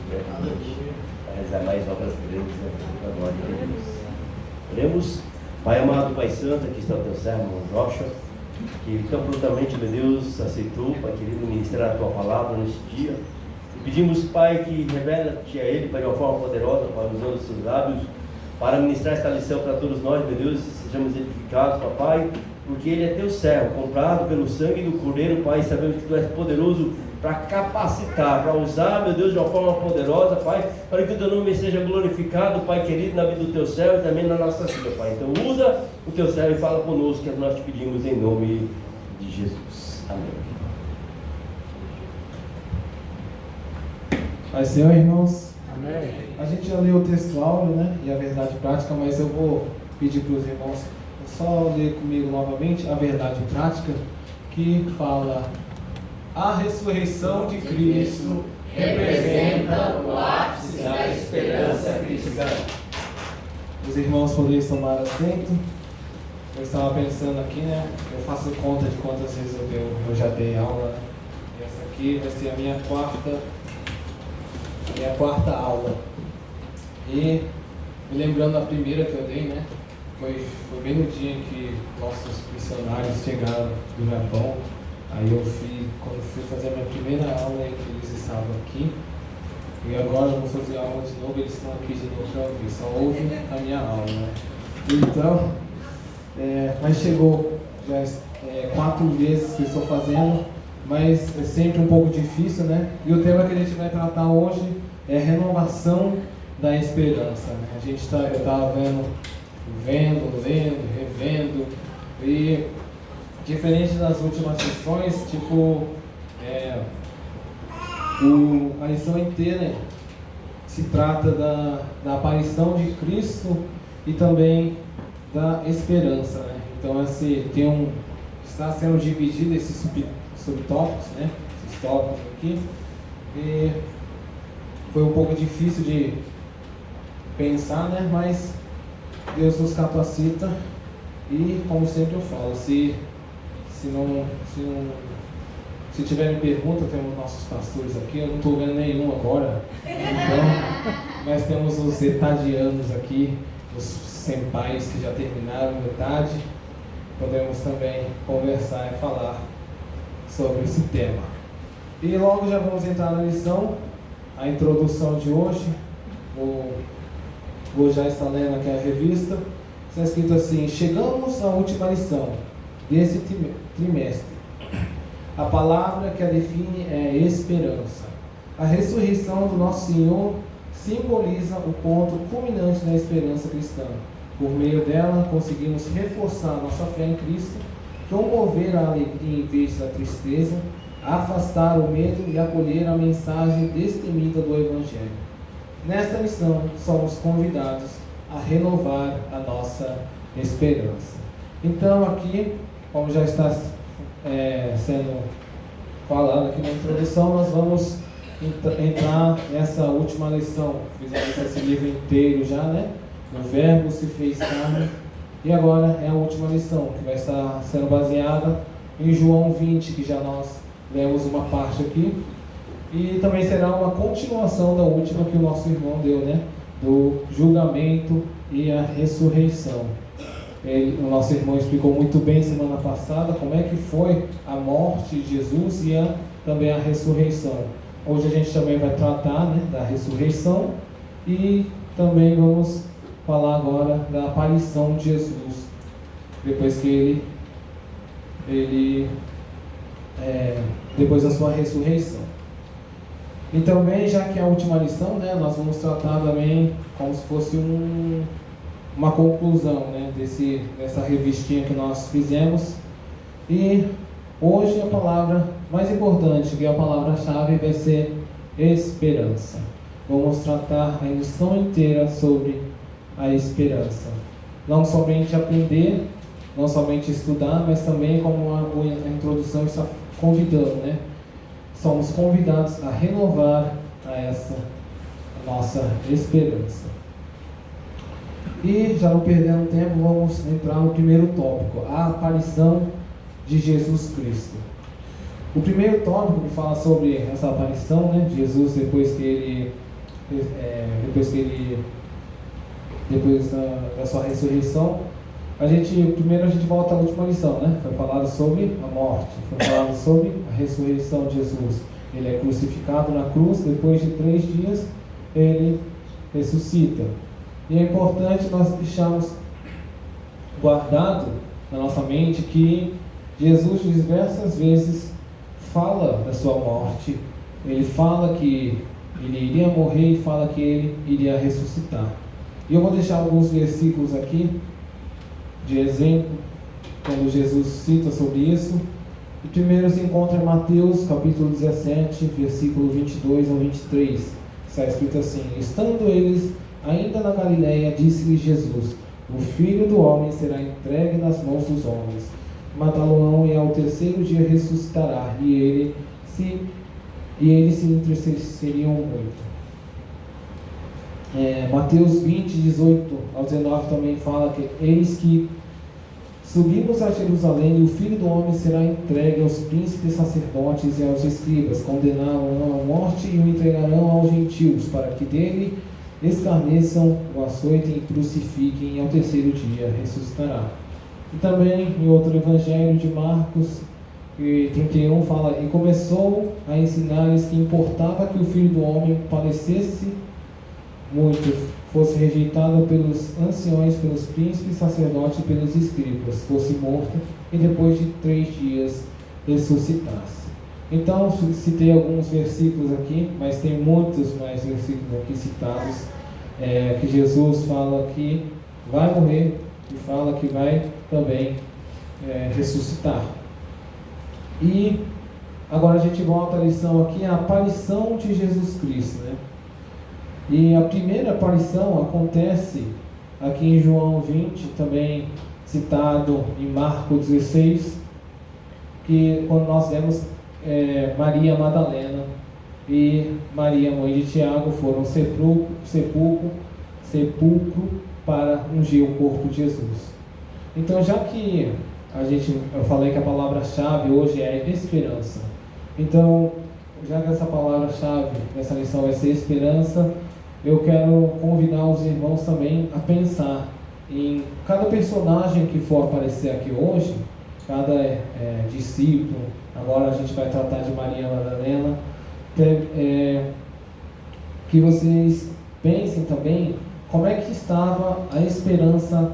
brevemente, para realizar mais obras grandes na glória de Deus. Oremos. Pai amado, Pai Santo, aqui está o teu servo, Joshua, que tão prontamente, meu Deus, aceitou, Pai querido, ministrar a tua palavra neste dia. E pedimos, Pai, que revela-te a ele, Pai, de uma forma poderosa, Pai, usando os seus lábios, para ministrar esta lição para todos nós, meu Deus, e sejamos edificados, Papai, porque ele é teu servo, comprado pelo sangue do Cordeiro, Pai, sabemos que tu és poderoso para capacitar, para usar, meu Deus, de uma forma poderosa, Pai, para que o teu nome seja glorificado, Pai querido, na vida do teu servo e também na nossa vida, Pai. Então usa o teu servo e fala conosco, que nós te pedimos em nome de Jesus. Amém. Pai Senhor, irmãos. Amém. A gente já leu o texto áureo, né, e a verdade prática, mas eu vou pedir para os irmãos só ler comigo novamente a verdade prática, que fala: a ressurreição de Cristo representa o ápice da esperança cristã. Os irmãos podem tomar assento. Eu estava pensando aqui, né? Eu faço conta de quantas vezes eu já dei aula. E essa aqui vai ser a minha quarta aula. E me lembrando da primeira que eu dei, né? Foi bem no dia em que nossos missionários chegaram do Japão. Aí quando fui fazer a minha primeira aula, eles estavam aqui. E agora eu vou fazer a aula de novo, eles estão aqui de novo para ouvir. Só ouvem a minha aula, né? Então, mas chegou já 4 vezes que eu estou fazendo, mas é sempre um pouco difícil, né? E o tema que a gente vai tratar hoje é renovação da esperança, né? Eu estava lendo, revendo, e diferente das últimas sessões, a lição inteira se trata da aparição de Cristo e também da esperança, né? Então está sendo dividido esses subtópicos, né? Esses tópicos aqui, e foi um pouco difícil de pensar, né? Mas Deus nos capacita e, como sempre eu falo, se tiverem pergunta, temos nossos pastores aqui. Eu não estou vendo nenhum agora, então, mas temos os etadianos aqui, os senpais que já terminaram metade. Podemos também conversar e falar sobre esse tema. E logo já vamos entrar na lição, a introdução de hoje. Vou já estar lendo aqui a revista. Está escrito assim: chegamos à última lição desse trimestre. A palavra que a define é esperança. A ressurreição do nosso Senhor simboliza o ponto culminante da esperança cristã. Por meio dela, conseguimos reforçar nossa fé em Cristo, promover a alegria em vez da tristeza, afastar o medo e acolher a mensagem destemida do Evangelho. Nesta missão, somos convidados a renovar a nossa esperança. Então, aqui, como já está sendo falado aqui na introdução, nós vamos entrar nessa última lição. Fizemos esse livro inteiro já, né? O Verbo se fez carne. E agora é a última lição, que vai estar sendo baseada em João 20, que já nós lemos uma parte aqui. E também será uma continuação da última que o nosso irmão deu, né? Do julgamento e a ressurreição. O nosso irmão explicou muito bem semana passada como é que foi a morte de Jesus e também a ressurreição. Hoje a gente também vai tratar, né, da ressurreição e também vamos falar agora da aparição de Jesus, depois que depois da sua ressurreição. E também, já que é a última lição, né, nós vamos tratar também como se fosse uma conclusão, né, dessa revistinha que nós fizemos. E hoje a palavra mais importante, que é a palavra-chave, vai ser esperança. Vamos tratar a lição inteira sobre a esperança. Não somente aprender, não somente estudar, mas também, como a introdução está convidando, né? Somos convidados a renovar a nossa esperança. E, já não perdendo tempo, vamos entrar no primeiro tópico, a aparição de Jesus Cristo. O primeiro tópico que fala sobre essa aparição, né, de Jesus, depois que ele depois da sua ressurreição, primeiro a gente volta à última lição, né? Foi falado sobre a morte, foi falado sobre a ressurreição de Jesus. Ele é crucificado na cruz, depois de 3 dias ele ressuscita. E é importante nós deixarmos guardado na nossa mente que Jesus diversas vezes fala da sua morte. Ele fala que ele iria morrer e fala que ele iria ressuscitar. E eu vou deixar alguns versículos aqui de exemplo, quando Jesus cita sobre isso. O primeiro se encontra em Mateus, capítulo 17, versículo 22 ao 23. Está escrito assim: estando eles ainda na Galileia, disse-lhes Jesus: o Filho do Homem será entregue nas mãos dos homens. Matá-lo-ão e ao terceiro dia ressuscitará. E eles se entristeceriam muito. Mateus 20, 18 ao 19 também fala que eis que subimos a Jerusalém e o Filho do Homem será entregue aos príncipes, sacerdotes e aos escribas, condenarão à morte e o entregarão aos gentios, para que dele escarneçam, o açoitem e crucifiquem, e ao terceiro dia ressuscitará. E também em outro evangelho de Marcos 31 fala: e começou a ensinar-lhes que importava que o Filho do Homem padecesse muito, fosse rejeitado pelos anciões, pelos príncipes, sacerdotes e pelos escribas, fosse morto e depois de 3 dias ressuscitasse. Então, citei alguns versículos aqui, mas tem muitos mais versículos aqui citados, que Jesus fala que vai morrer e fala que vai também ressuscitar. E agora a gente volta à lição aqui, a aparição de Jesus Cristo, né? E a primeira aparição acontece aqui em João 20, também citado em Marcos 16, que quando nós vemos Maria Madalena e Maria, mãe de Tiago, foram ao sepulcro para ungir o corpo de Jesus. Então, já que eu falei que a palavra-chave hoje é esperança, então, já que essa palavra-chave dessa lição vai ser esperança, eu quero convidar os irmãos também a pensar em cada personagem que for aparecer aqui hoje, cada discípulo. Agora a gente vai tratar de Maria Madalena, que vocês pensem também como é que estava a esperança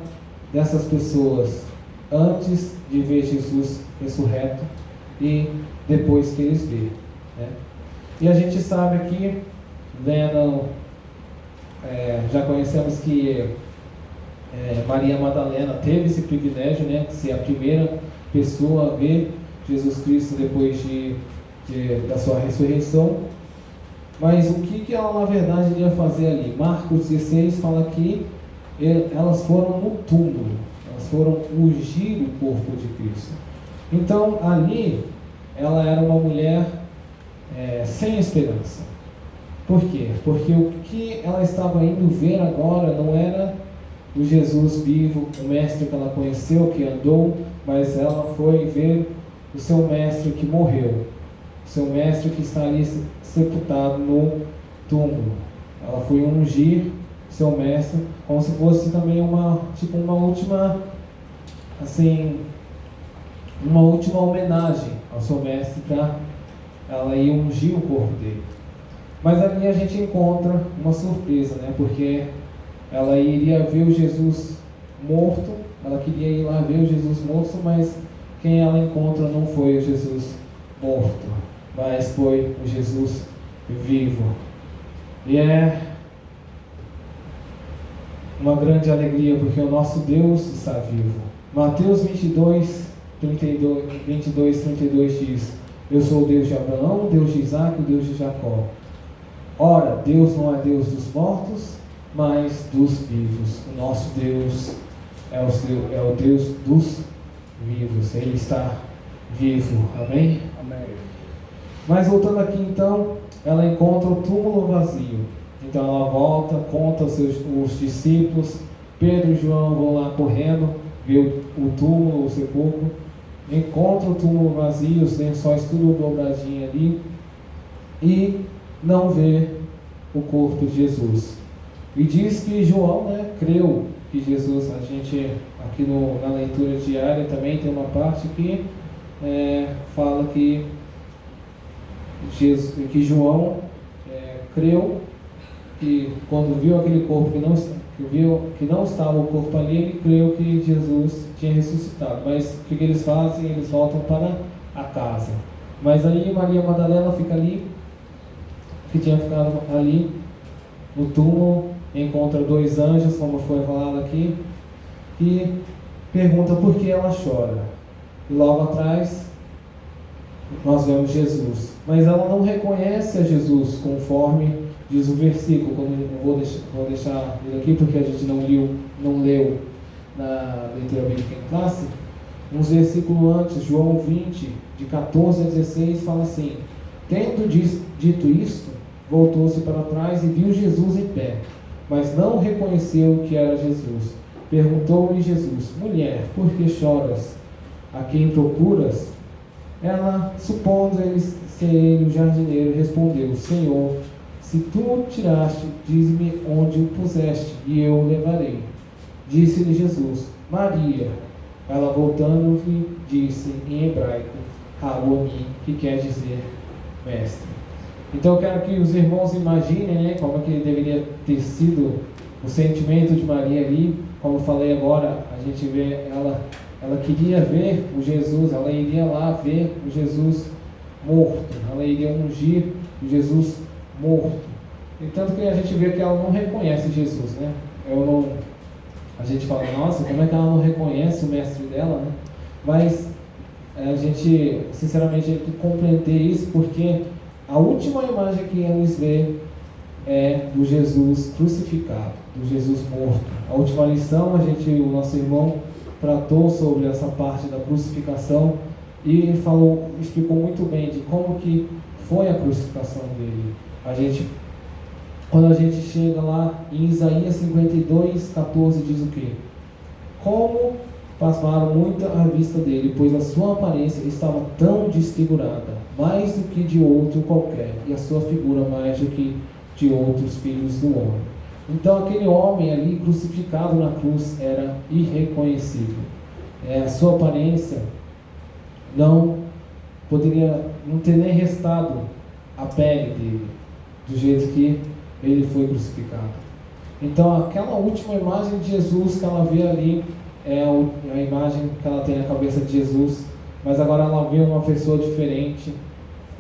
dessas pessoas antes de ver Jesus ressurreto e depois que eles viram, né? E a gente sabe aqui, já conhecemos que Maria Madalena teve esse privilégio, né, de ser a primeira pessoa a ver Jesus Cristo depois da sua ressurreição. Mas o que ela na verdade iria fazer ali? Marcos 16 fala que elas foram no túmulo, elas foram ungir o corpo de Cristo. Então ali ela era uma mulher sem esperança. Por quê? Porque o que ela estava indo ver agora não era o Jesus vivo, o mestre que ela conheceu, que andou, mas ela foi ver o seu mestre que morreu, o seu mestre que está ali sepultado no túmulo. Ela foi ungir seu mestre, como se fosse também uma última homenagem ao seu mestre, para ela ir ungir o corpo dele. Mas ali a gente encontra uma surpresa, né? Porque ela iria ver o Jesus morto, ela queria ir lá ver o Jesus morto, mas quem ela encontra não foi o Jesus morto, mas foi o Jesus vivo. E é uma grande alegria, porque o nosso Deus está vivo. Mateus 22, 32 diz: eu sou o Deus de Abraão, o Deus de Isaac, o Deus de Jacó. Ora, Deus não é Deus dos mortos, mas dos vivos. O nosso Deus é o Deus dos vivos. Ele está vivo. Amém? Amém. Mas voltando aqui então, ela encontra o túmulo vazio. Então ela volta, conta os discípulos. Pedro e João vão lá correndo, ver o túmulo, o sepulcro. Encontra o túmulo vazio, os lençóis tudo dobradinho ali. E não vê o corpo de Jesus. E diz que João, creu que Jesus, a gente aqui na leitura diária também tem uma parte que fala que João creu que quando viu aquele corpo que não estava o corpo ali, ele creu que Jesus tinha ressuscitado. Mas o que eles fazem? Eles voltam para a casa. Mas aí Maria Madalena fica ali, que tinha ficado ali no túmulo, encontra 2 anjos, como foi falado aqui, e pergunta por que ela chora. E logo atrás nós vemos Jesus, mas ela não reconhece a Jesus, conforme diz o versículo. Vou deixar ele aqui porque a gente não leu na leitura bíblica em classe. Uns versículos antes, João 20, de 14 a 16, fala assim: tendo dito isto, voltou-se para trás e viu Jesus em pé, mas não reconheceu que era Jesus. Perguntou-lhe Jesus: mulher, por que choras? A quem procuras? Ela, supondo ser ele o jardineiro, respondeu: Senhor, se tu o tiraste, dize-me onde o puseste, e eu o levarei. Disse-lhe Jesus: Maria. Ela, voltando-lhe, disse em hebraico: Rabboni, que quer dizer mestre. Então eu quero que os irmãos imaginem, como que deveria ter sido o sentimento de Maria ali. Como eu falei agora, a gente vê ela queria ver o Jesus, ela iria lá ver o Jesus morto, ela iria ungir o Jesus morto. E tanto que a gente vê que ela não reconhece Jesus, a gente fala, nossa, como é que ela não reconhece o mestre dela, Mas a gente, sinceramente, tem que compreender isso, porque a última imagem que eles vê é do Jesus crucificado, do Jesus morto. A última lição, o nosso irmão tratou sobre essa parte da crucificação e explicou muito bem de como que foi a crucificação dele. Quando a gente chega lá em Isaías 52, 14, diz o quê? Como pasmaram muito à vista dele, pois a sua aparência estava tão desfigurada, mais do que de outro qualquer, e a sua figura mais do que de outros filhos do homem. Então aquele homem ali crucificado na cruz era irreconhecível. A sua aparência não ter nem restado a pele dele, do jeito que ele foi crucificado. Então aquela última imagem de Jesus que ela vê ali é a imagem que ela tem na cabeça de Jesus, mas agora ela vê uma pessoa diferente,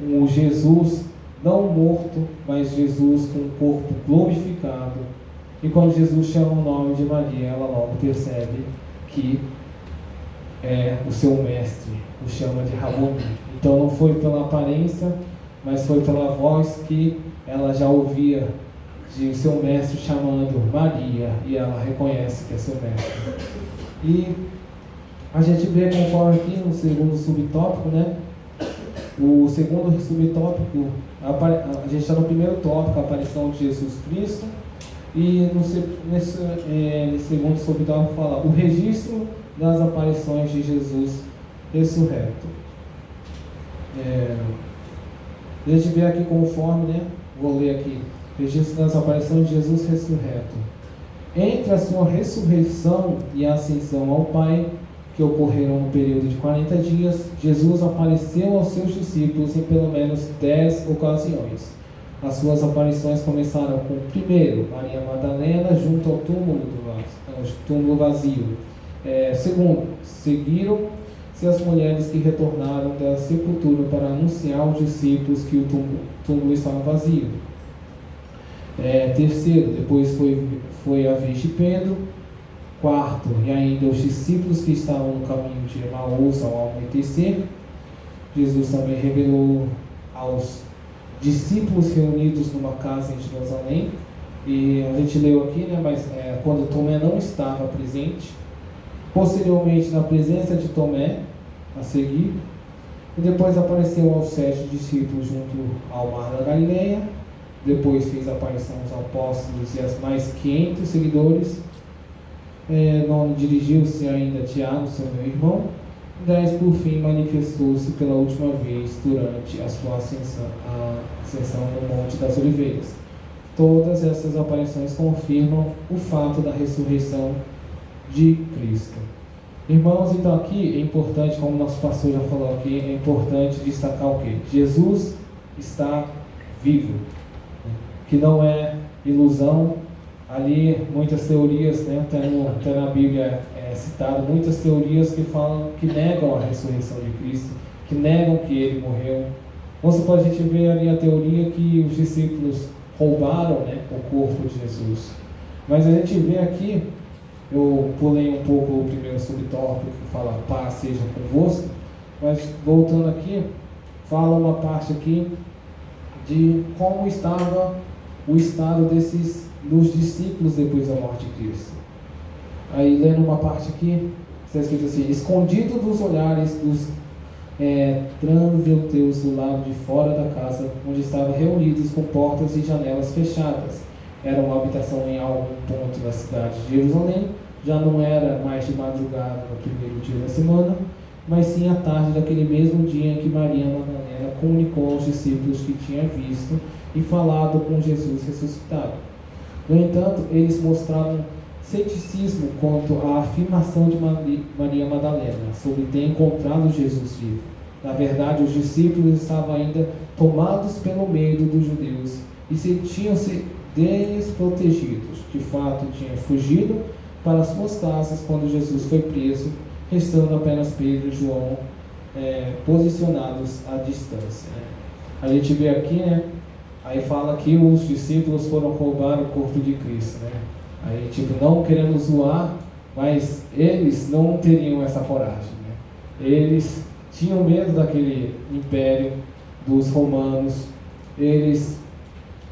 o Jesus não morto, mas Jesus com o corpo glorificado. E quando Jesus chama o nome de Maria, ela logo percebe que é o seu mestre, o chama de Rabboni. Então não foi pela aparência, mas foi pela voz que ela já ouvia de seu mestre chamando Maria, e ela reconhece que é seu mestre. E a gente vê, conforme aqui no segundo subtópico, o segundo subtópico, a gente está no primeiro tópico, a aparição de Jesus Cristo, e nesse segundo subtópico fala o registro das aparições de Jesus ressurreto. Deixa eu ver aqui conforme, vou ler aqui. Registro das aparições de Jesus ressurreto. Entre a sua ressurreição e a ascensão ao Pai, que ocorreram no período de 40 dias, Jesus apareceu aos seus discípulos em pelo menos 10 ocasiões. As suas aparições começaram com, primeiro, Maria Madalena junto ao túmulo vazio. Segundo, seguiram-se as mulheres que retornaram da sepultura para anunciar aos discípulos que o túmulo estava vazio. Terceiro, depois foi a vez de Pedro. Quarto, e ainda os discípulos que estavam no caminho de Emaús ao anoitecer. Jesus também revelou aos discípulos reunidos numa casa em Jerusalém. E a gente leu aqui, mas quando Tomé não estava presente. Posteriormente, na presença de Tomé, a seguir. E depois apareceu aos 7 discípulos junto ao mar da Galileia. Depois fez aparição aos apóstolos e aos mais 500 seguidores. Não dirigiu-se ainda a Tiago, seu meu irmão. 10, por fim, manifestou-se pela última vez durante a sua ascensão no Monte das Oliveiras. todas essas aparições confirmam o fato da ressurreição de Cristo. Irmãos, então aqui é importante, como nosso pastor já falou aqui, é importante destacar o quê? Jesus está vivo, que não é ilusão. Ali muitas teorias, né, até na Bíblia é citado muitas teorias que falam, que negam a ressurreição de Cristo, que negam que ele morreu. Você pode ver ali a teoria que os discípulos roubaram, né, o corpo de Jesus. Mas a gente vê aqui, eu pulei um pouco o primeiro subtópico que fala paz seja convosco, mas voltando aqui, fala uma parte aqui de como estava o estado dos discípulos depois da morte de Cristo. Aí lendo uma parte aqui, está escrito assim: escondido dos olhares dos transeuntes do lado de fora da casa, onde estavam reunidos com portas e janelas fechadas. Era uma habitação em algum ponto da cidade de Jerusalém. Já não era mais de madrugada no primeiro dia da semana, mas sim à tarde daquele mesmo dia em que Maria Madalena comunicou aos discípulos que tinha visto e falado com Jesus ressuscitado. No entanto, eles mostraram ceticismo quanto à afirmação de Maria Madalena sobre ter encontrado Jesus vivo. Na verdade, os discípulos estavam ainda tomados pelo medo dos judeus e sentiam-se desprotegidos. De fato, tinham fugido para suas casas quando Jesus foi preso, restando apenas Pedro e João posicionados à distância. A gente vê aqui, né? Aí fala que os discípulos foram roubar o corpo de Cristo, né? Aí, não querendo zoar, mas eles não teriam essa coragem, né? Eles tinham medo daquele império dos romanos. Eles,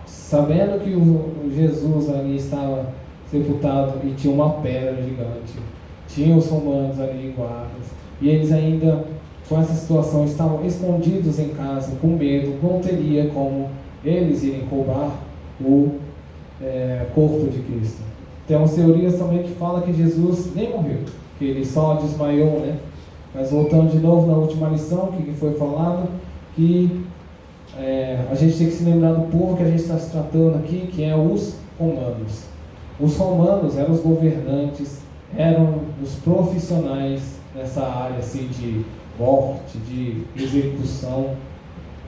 sabendo que o Jesus ali estava sepultado e tinha uma pedra gigante, tinha os romanos ali guardas, e eles ainda, com essa situação, estavam escondidos em casa, com medo, não teria como eles irem roubar o corpo de Cristo. Tem umas teorias também que falam que Jesus nem morreu, que ele só desmaiou, né? Mas voltando de novo na última lição, o que foi falado, que a gente tem que se lembrar do povo que a gente está se tratando aqui, que é os romanos. Os romanos eram os governantes, eram os profissionais nessa área assim, de morte, de execução.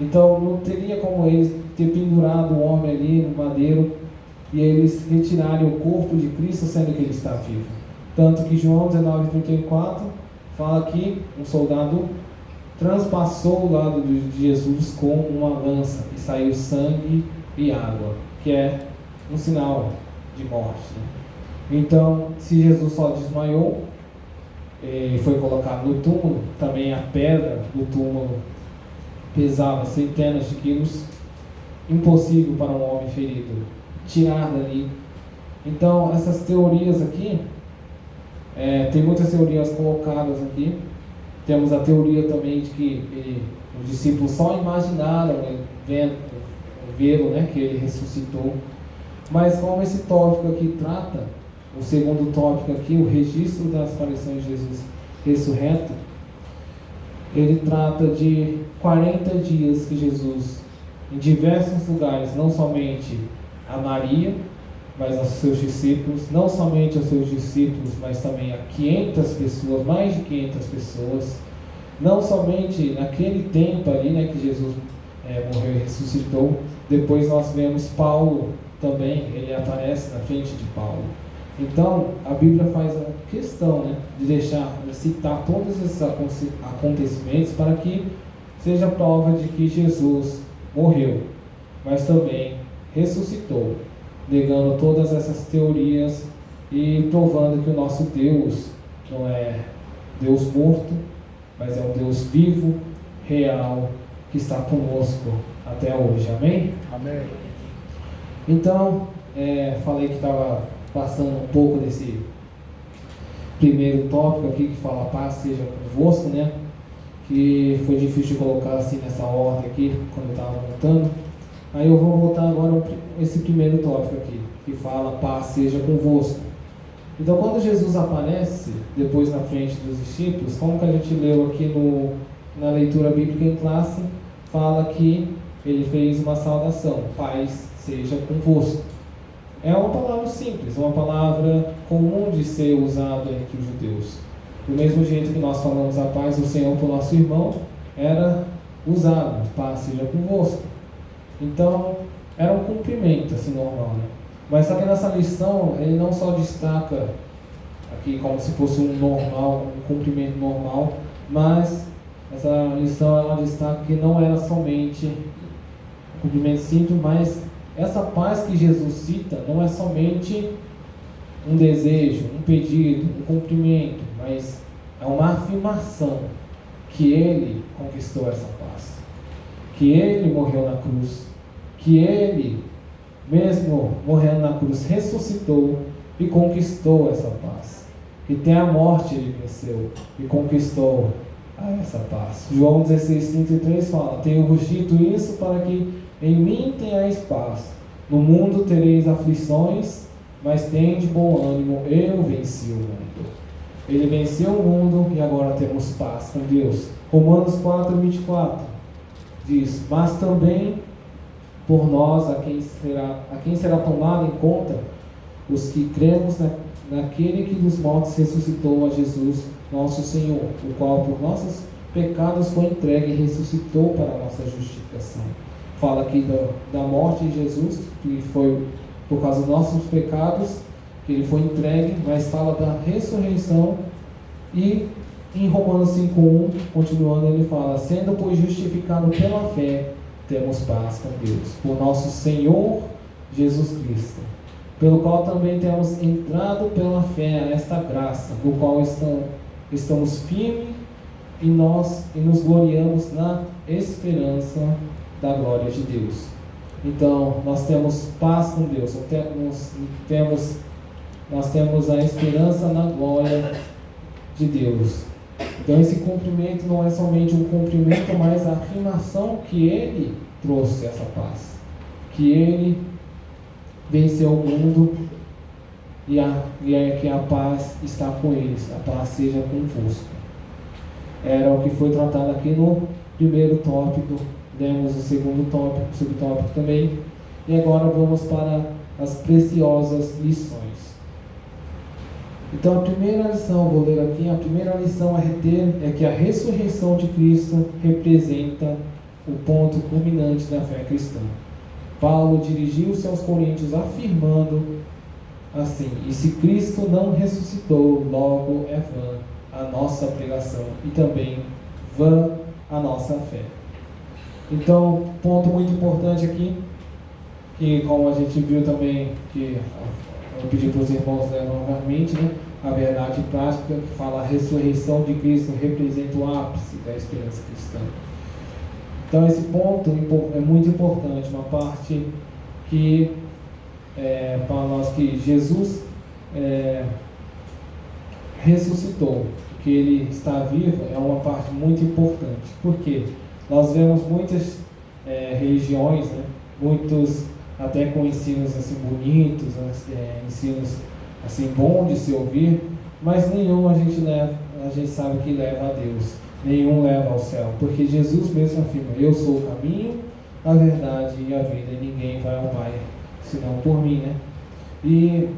Então não teria como eles ter pendurado o homem ali no madeiro e eles retirarem o corpo de Cristo sendo que ele está vivo. Tanto que João 19,34 fala que um soldado transpassou o lado de Jesus com uma lança e saiu sangue e água, que é um sinal de morte. Então, se Jesus só desmaiou e foi colocado no túmulo, também a pedra do túmulo pesava centenas de quilos, impossível para um homem ferido tirar dali. Então, essas teorias aqui, tem muitas teorias colocadas aqui. Temos a teoria também de que os discípulos só imaginaram vê-lo, né, que ele ressuscitou. Mas como esse tópico aqui trata, o segundo tópico aqui, o registro das aparições de Jesus ressurreto, ele trata de 40 dias que Jesus, em diversos lugares, não somente a Maria, mas aos seus discípulos, não somente aos seus discípulos, mas também a 500 pessoas, mais de 500 pessoas, não somente naquele tempo ali, né, que Jesus morreu e ressuscitou. Depois nós vemos Paulo também, ele aparece na frente de Paulo. Então, a Bíblia faz a questão, né, de citar todos esses acontecimentos para que seja prova de que Jesus morreu, mas também ressuscitou, negando todas essas teorias e provando que o nosso Deus não é Deus morto, mas é um Deus vivo, real, que está conosco até hoje. Amém? Amém. Então, falei que estava passando um pouco desse primeiro tópico aqui, que fala paz seja convosco, né? Que foi difícil de colocar assim nessa ordem aqui, quando eu estava montando. Aí eu vou voltar agora esse primeiro tópico aqui, que fala paz seja convosco. Então, quando Jesus aparece depois na frente dos discípulos, como que a gente leu aqui na leitura bíblica em classe, fala que ele fez uma saudação: paz seja convosco. É uma palavra simples, uma palavra comum de ser usada entre os judeus. Do mesmo jeito que nós falamos a paz do Senhor para o nosso irmão, era usado, paz seja convosco. Então, era um cumprimento assim normal, né? Mas só que nessa lição, ele não só destaca aqui como se fosse um normal, um cumprimento normal, mas essa lição ela destaca que não era somente um cumprimento simples, mas essa paz que Jesus cita não é somente um desejo, um pedido, um cumprimento, mas é uma afirmação que Ele conquistou essa paz, que Ele morreu na cruz, que Ele, mesmo morrendo na cruz, ressuscitou e conquistou essa paz, que até a morte Ele venceu e conquistou essa paz. João 16:33 fala: tenho-vos dito isso para que em mim tenhais paz. No mundo tereis aflições, mas tende bom ânimo, eu venci o mundo. Ele venceu o mundo e agora temos paz com Deus. Romanos 4:24 diz: mas também por nós a quem será tomado em conta os que cremos naquele que dos mortos ressuscitou, a Jesus nosso Senhor, o qual por nossos pecados foi entregue e ressuscitou para a nossa justificação. Fala aqui da morte de Jesus, que foi por causa dos nossos pecados que ele foi entregue, mas fala da ressurreição. E em Romanos 5:1, continuando, ele fala: sendo pois justificado pela fé, temos paz com Deus, por nosso Senhor Jesus Cristo, pelo qual também temos entrado pela fé a esta graça, no qual estamos firmes e nos gloriamos na esperança da glória de Deus. Então, nós temos paz com Deus, nós temos a esperança na glória de Deus. Então, esse cumprimento não é somente um cumprimento, mas a afirmação que Ele trouxe essa paz, que Ele venceu o mundo e que a paz está com eles, a paz seja convosco. Era o que foi tratado aqui no primeiro tópico, demos o segundo tópico, o subtópico também, e agora vamos para as preciosas lições. Então, a primeira lição, vou ler aqui, a primeira lição a reter é que a ressurreição de Cristo representa o ponto culminante da fé cristã. Paulo dirigiu-se aos coríntios afirmando assim: e se Cristo não ressuscitou, logo é vã a nossa pregação e também vã a nossa fé. Então, ponto muito importante aqui, que como a gente viu também, que eu pedi para os irmãos ler novamente, né? A verdade prática, que fala a ressurreição de Cristo representa o ápice da esperança cristã. Então esse ponto é muito importante, uma parte que para nós, que Jesus ressuscitou, que Ele está vivo, é uma parte muito importante. Por quê? Nós vemos muitas religiões, né? Muitos até com ensinos assim bonitos, ensinos assim bom de se ouvir, mas nenhum a gente sabe que leva a Deus, nenhum leva ao céu, porque Jesus mesmo afirma: eu sou o caminho, a verdade e a vida, e ninguém vai ao Pai senão por mim, né? E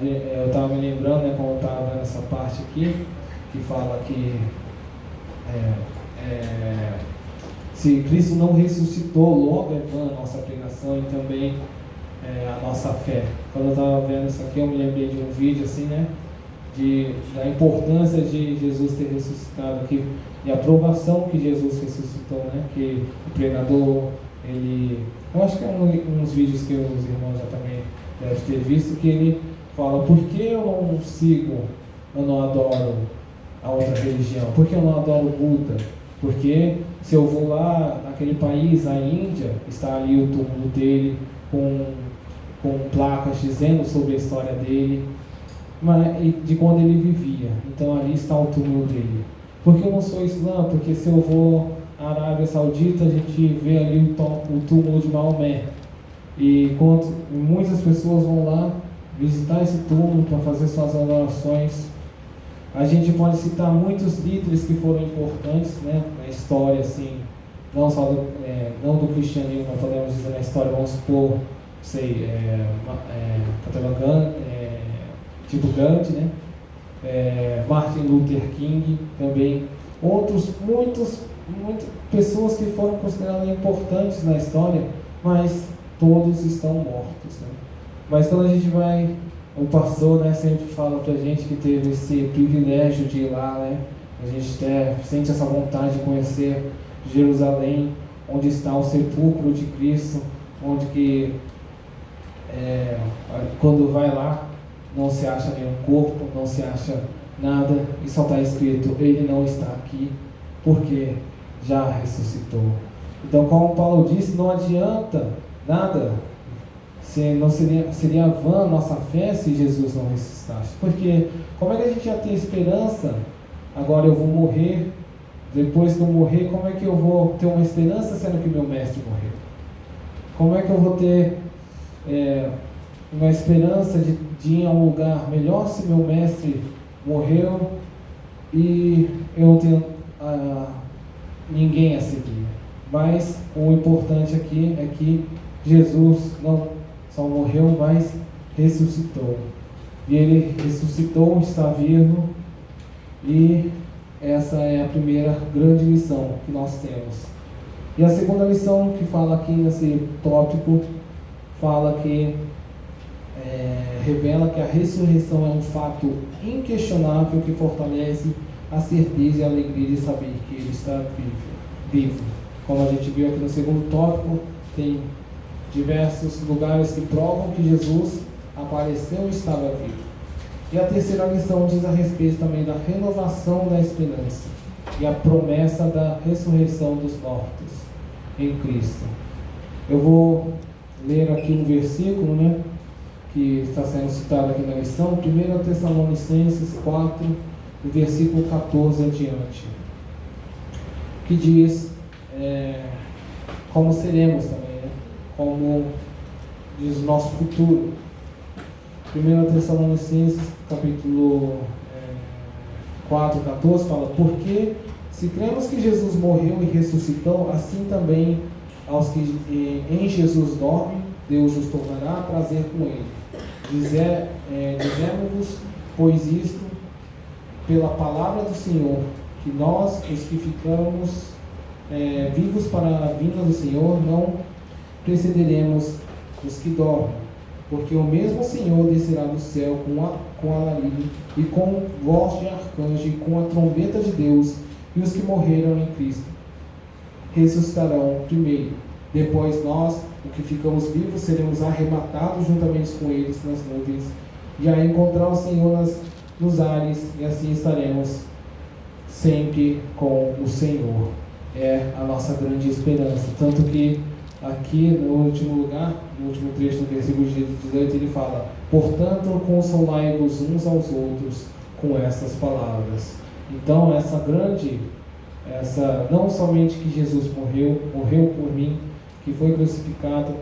eu estava me lembrando, né, quando eu estava vendo essa parte aqui, que fala que se Cristo não ressuscitou, logo é vã a nossa pregação e também a nossa fé. Quando eu estava vendo isso aqui, eu me lembrei de um vídeo assim, né, da importância de Jesus ter ressuscitado aqui e a aprovação que Jesus ressuscitou, né, que o pregador, eu acho que é uns vídeos que os irmãos já também devem ter visto, que ele fala: por que eu não adoro a outra religião? Por que eu não adoro o Buda? Porque se eu vou lá naquele país, a Índia, está ali o túmulo dele com placas dizendo sobre a história dele, e de quando ele vivia. Então ali está o túmulo dele. Por que eu não sou Islã? Porque se eu vou à Arábia Saudita, a gente vê ali o túmulo de Maomé. E muitas pessoas vão lá visitar esse túmulo para fazer suas orações. A gente pode citar muitos líderes que foram importantes, né, na história, assim, não só não do cristianismo, mas podemos dizer na história, vamos supor, tipo Gandhi, né? Martin Luther King também, muitas pessoas que foram consideradas importantes na história, mas todos estão mortos, né? Mas quando a gente vai, o pastor, né, sempre fala pra gente que teve esse privilégio de ir lá, né? A gente até sente essa vontade de conhecer Jerusalém, onde está o sepulcro de Cristo, onde que quando vai lá não se acha nenhum corpo, não se acha nada, e só está escrito: ele não está aqui porque já ressuscitou. Então, como Paulo disse, não adianta nada, não seria vã nossa fé se Jesus não ressuscitasse. Porque como é que a gente já tem esperança? Agora eu vou morrer, depois que eu morrer, como é que eu vou ter uma esperança sendo que meu mestre morreu? Como é que eu vou ter uma esperança de ir a um lugar melhor se meu mestre morreu e eu não tenho ninguém a seguir? Mas o importante aqui é que Jesus não só morreu, mas ressuscitou. E ele ressuscitou, está vivo, e essa é a primeira grande lição que nós temos. E a segunda lição que fala aqui nesse tópico, fala que revela que a ressurreição é um fato inquestionável que fortalece a certeza e a alegria de saber que ele está vivo. Como a gente viu aqui no segundo tópico, tem diversos lugares que provam que Jesus apareceu e estava vivo. E a terceira lição diz a respeito também da renovação da esperança e a promessa da ressurreição dos mortos em Cristo. Eu vou ler aqui um versículo, né, que está sendo citado aqui na lição, 1 Tessalonicenses 4, do versículo 14 adiante, que diz como seremos também, né? Como diz o nosso futuro. 1 Tessalonicenses capítulo 4, 14 fala: porque se cremos que Jesus morreu e ressuscitou, assim também aos que em Jesus dormem, Deus os tornará a trazer com ele. Dizemos-vos, pois isto, pela palavra do Senhor, que nós, os que ficamos vivos para a vinda do Senhor, não precederemos os que dormem, porque o mesmo Senhor descerá do céu com alarido e com voz de arcanjo e com a trombeta de Deus, e os que morreram em Cristo ressuscitarão primeiro. Depois nós, os que ficamos vivos, seremos arrebatados juntamente com eles nas nuvens, e a encontrar o Senhor nos ares, e assim estaremos sempre com o Senhor. É a nossa grande esperança. Tanto que aqui no último lugar, no último trecho do versículo 18, ele fala: portanto, consolai-vos uns aos outros com essas palavras. Então, não somente que Jesus morreu por mim, que foi crucificado,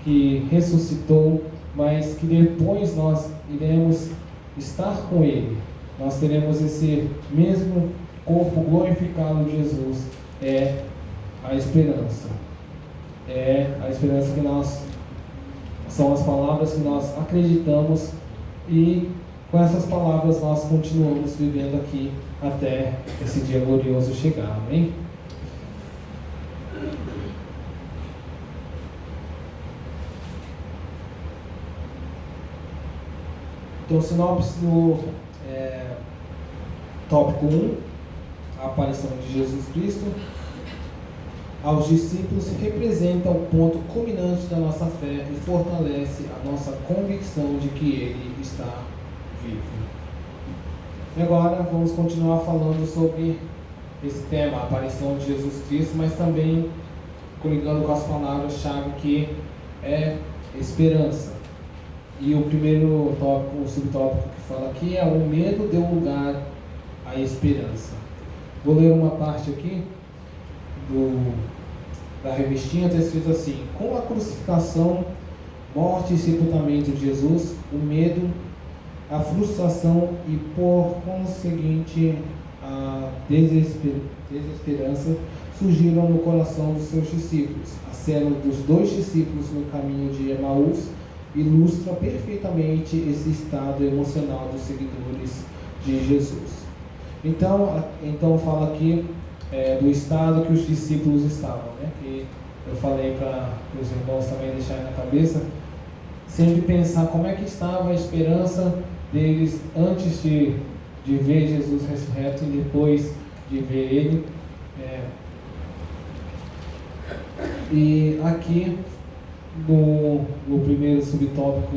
que ressuscitou, mas que depois nós iremos estar com Ele. Nós teremos esse mesmo corpo glorificado de Jesus. É a esperança. É a esperança que são as palavras que nós acreditamos, e com essas palavras nós continuamos vivendo aqui até esse dia glorioso chegar. Amém? Então, sinopse do tópico 1, a aparição de Jesus Cristo aos discípulos representa o ponto culminante da nossa fé e fortalece a nossa convicção de que Ele está vivo. E agora vamos continuar falando sobre esse tema, a aparição de Jesus Cristo, mas também ligando com as palavras-chave que é esperança. E o primeiro tópico, o subtópico que fala aqui é: o medo deu lugar à esperança. Vou ler uma parte aqui da revistinha, está escrito assim: com a crucificação, morte e sepultamento de Jesus, o medo, a frustração e, por conseguinte, a desesperança surgiram no coração dos seus discípulos. A cena dos dois discípulos no caminho de Emaús ilustra perfeitamente esse estado emocional dos seguidores de Jesus. Então fala aqui do estado que os discípulos estavam, né? Que eu falei para os irmãos também deixarem na cabeça, sempre pensar como é que estava a esperança deles antes de ver Jesus ressurreto e depois de ver Ele. E aqui no primeiro subtópico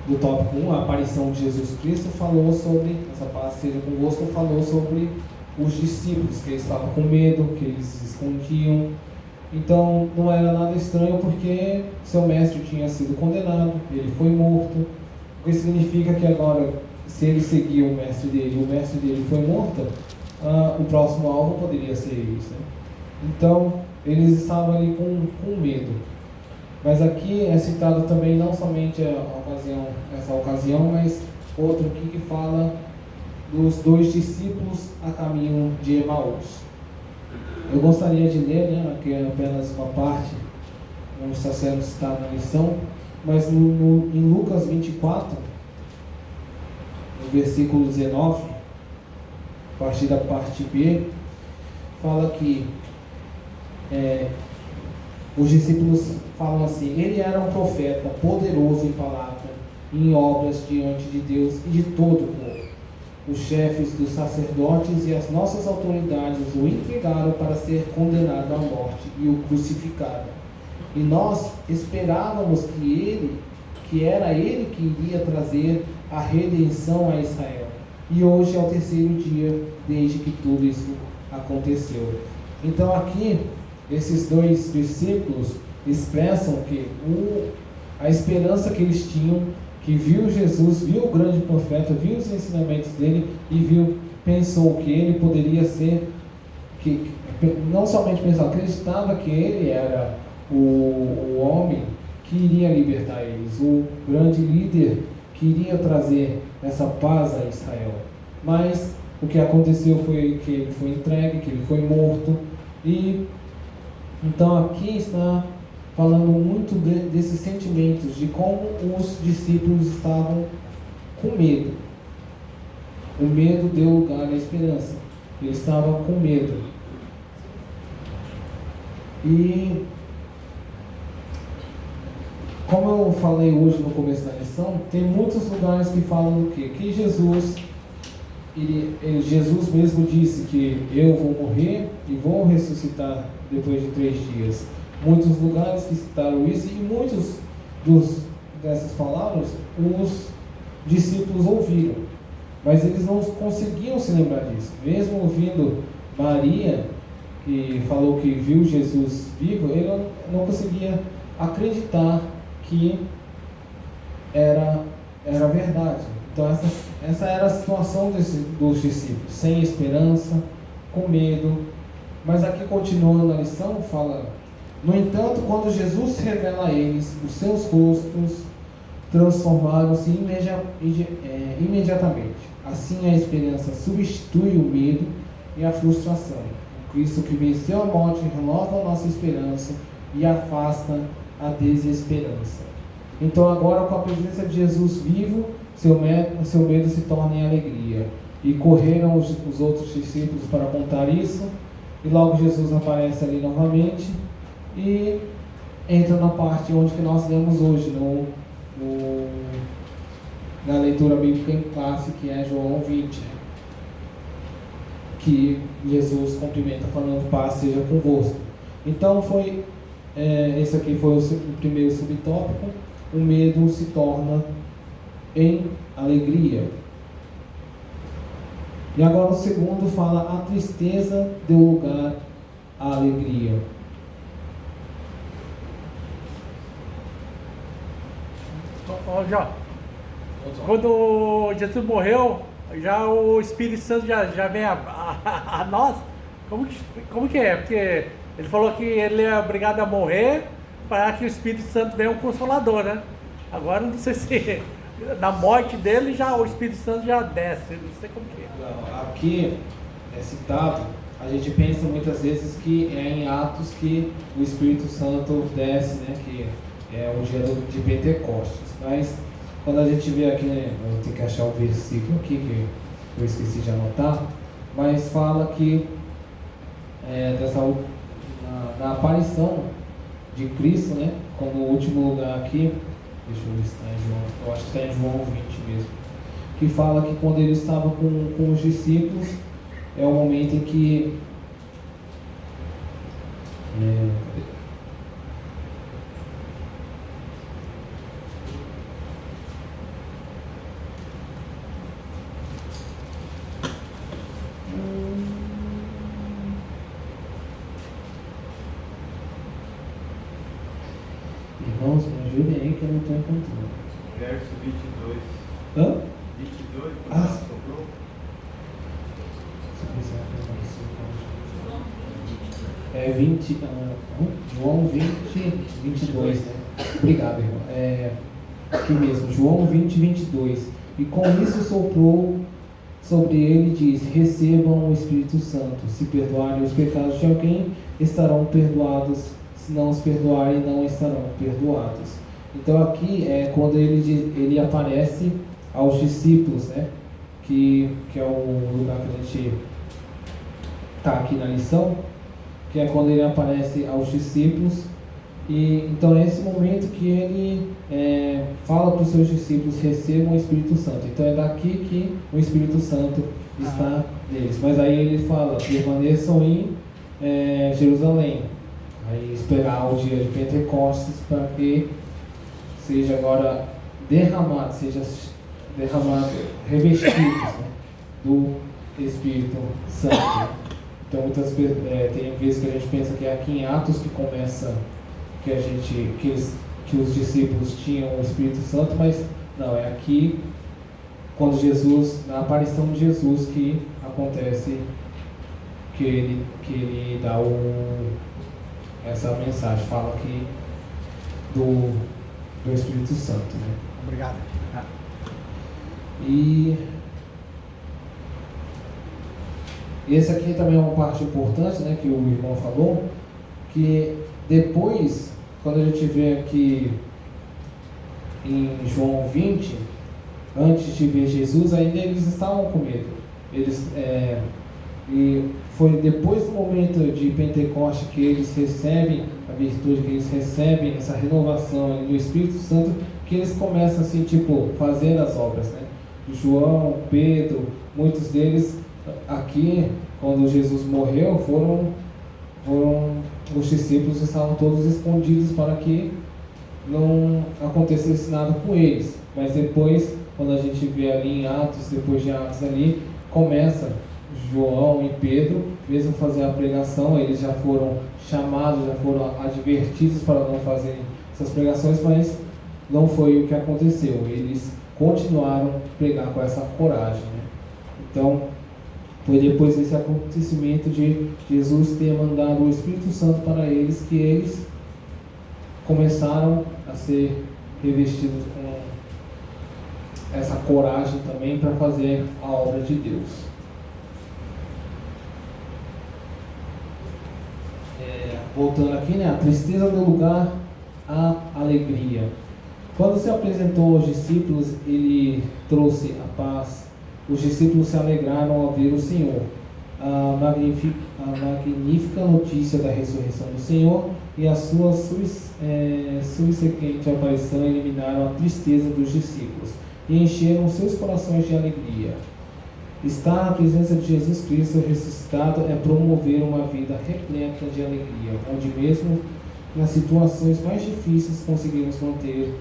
do tópico 1, a aparição de Jesus Cristo, falou sobre, essa paz seja convosco, falou sobre os discípulos, que eles estavam com medo, que eles se escondiam. Então não era nada estranho, porque seu mestre tinha sido condenado, ele foi morto, o que significa que agora, se ele seguia o mestre dele foi morto, o próximo alvo poderia ser eles, né? Então eles estavam ali com medo. Mas aqui é citado também não somente essa ocasião, mas outro aqui que fala dos dois discípulos a caminho de Emaús. Eu gostaria de ler, né, aqui é apenas uma parte, não está sendo citado na lição, mas em Lucas 24, no versículo 19, a partir da parte B, fala que os discípulos falam assim: ele era um profeta poderoso em palavra e em obras diante de Deus e de todo o povo. Os chefes dos sacerdotes e as nossas autoridades o entregaram para ser condenado à morte e o crucificaram. E nós esperávamos que era ele que iria trazer a redenção a Israel. E hoje é o terceiro dia desde que tudo isso aconteceu. Então aqui, esses dois versículos expressam que a esperança que eles tinham, que viu Jesus, viu o grande profeta, viu os ensinamentos dele e pensou que ele poderia ser, que não somente pensou, acreditava que ele era o homem que iria libertar eles, o grande líder que iria trazer essa paz a Israel. Mas o que aconteceu foi que ele foi entregue, que ele foi morto. E então aqui está falando muito desses sentimentos, de como os discípulos estavam com medo. O medo deu lugar à esperança. Eles estavam com medo. E como eu falei hoje no começo da lição, tem muitos lugares que falam o quê? Que Jesus mesmo disse que eu vou morrer e vou ressuscitar depois de 3 dias. Muitos lugares que citaram isso, e muitos dessas palavras os discípulos ouviram, mas eles não conseguiam se lembrar disso. Mesmo ouvindo Maria, que falou que viu Jesus vivo, ele não conseguia acreditar que era verdade. Então essa era a situação dos discípulos, sem esperança, com medo. Mas aqui, continuando a lição, fala: no entanto, quando Jesus revela a eles, os seus rostos transformaram-se imediatamente. Assim a esperança substitui o medo e a frustração. O Cristo que venceu a morte renova a nossa esperança e afasta a desesperança. Então agora, com a presença de Jesus vivo, seu medo se torna em alegria. E correram os outros discípulos para contar isso, e logo Jesus aparece ali novamente e entra na parte onde que nós lemos hoje, na leitura bíblica em classe, que é João 20, que Jesus cumprimenta falando: paz seja convosco. Então esse aqui foi o primeiro subtópico. O medo se torna em alegria. E agora o segundo fala: a tristeza deu lugar à alegria. Já, quando Jesus morreu, já o Espírito Santo já vem a nós. Como que é? Porque ele falou que ele é obrigado a morrer para que o Espírito Santo venha um consolador, né? Agora não sei se na morte dele já o Espírito Santo já desce, não sei como que é. Aqui é citado a gente pensa muitas vezes que é em Atos que o Espírito Santo desce, né? Que é o dia de Pentecostes. Mas quando a gente vê aqui, né, eu tenho que achar o versículo aqui que eu esqueci de anotar, mas fala que na aparição de Cristo, né? Como o último lugar aqui, deixa eu ver se está em João, eu acho que está em João 20 mesmo, que fala que quando ele estava com os discípulos, é o momento em que irmãos, me ajudem aí que eu não estou encontrando. Verso 22. Hã? 22, quando Ah, ela soprou. É 20, João 20, 22, né? Obrigado, irmão. Aqui mesmo, João 20, 22. E com isso soprou sobre ele e diz: recebam o Espírito Santo. Se perdoarem os pecados de alguém, estarão perdoados. Se não os perdoarem, não estarão perdoados. Então aqui é quando ele aparece aos discípulos, né? Que é o lugar que a gente está aqui na lição, que é quando ele aparece aos discípulos. E então é esse momento que ele fala para os seus discípulos: recebam o Espírito Santo. Então é daqui que o Espírito Santo está neles. Mas aí ele fala: permaneçam em Jerusalém, aí esperar o dia de Pentecostes para que seja agora derramado, revestidos, né, do Espírito Santo. Então muitas vezes tem vezes que a gente pensa que é aqui em Atos que começa que os discípulos tinham o Espírito Santo, mas não, é aqui quando Jesus, na aparição de Jesus, que acontece que ele dá essa mensagem, fala aqui do Espírito Santo, né? Obrigado. E esse aqui também é uma parte importante, né, que o irmão falou, que depois, quando a gente vê aqui em João 20, antes de ver Jesus, ainda eles estavam com medo. E foi depois do momento de Pentecostes que eles recebem a virtude, que eles recebem essa renovação do Espírito Santo, que eles começam assim, fazer as obras, né? João, Pedro, muitos deles aqui, quando Jesus morreu, foram os discípulos estavam todos escondidos para que não acontecesse nada com eles. Mas depois, quando a gente vê ali em Atos, depois de Atos ali, começa João e Pedro, mesmo fazer a pregação, eles já foram chamados, já foram advertidos para não fazerem essas pregações, mas não foi o que aconteceu. Eles continuaram a pregar com essa coragem, né? Então, foi depois desse acontecimento de Jesus ter mandado o Espírito Santo para eles que eles começaram a ser revestidos com essa coragem também para fazer a obra de Deus. Voltando aqui, né? A tristeza deu lugar à alegria. Quando se apresentou aos discípulos, ele trouxe a paz. Os discípulos se alegraram ao ver o Senhor. A magnífica notícia da ressurreição do Senhor e a sua subsequente aparição eliminaram a tristeza dos discípulos e encheram seus corações de alegria. Estar na presença de Jesus Cristo ressuscitado é promover uma vida repleta de alegria, onde mesmo nas situações mais difíceis conseguimos manter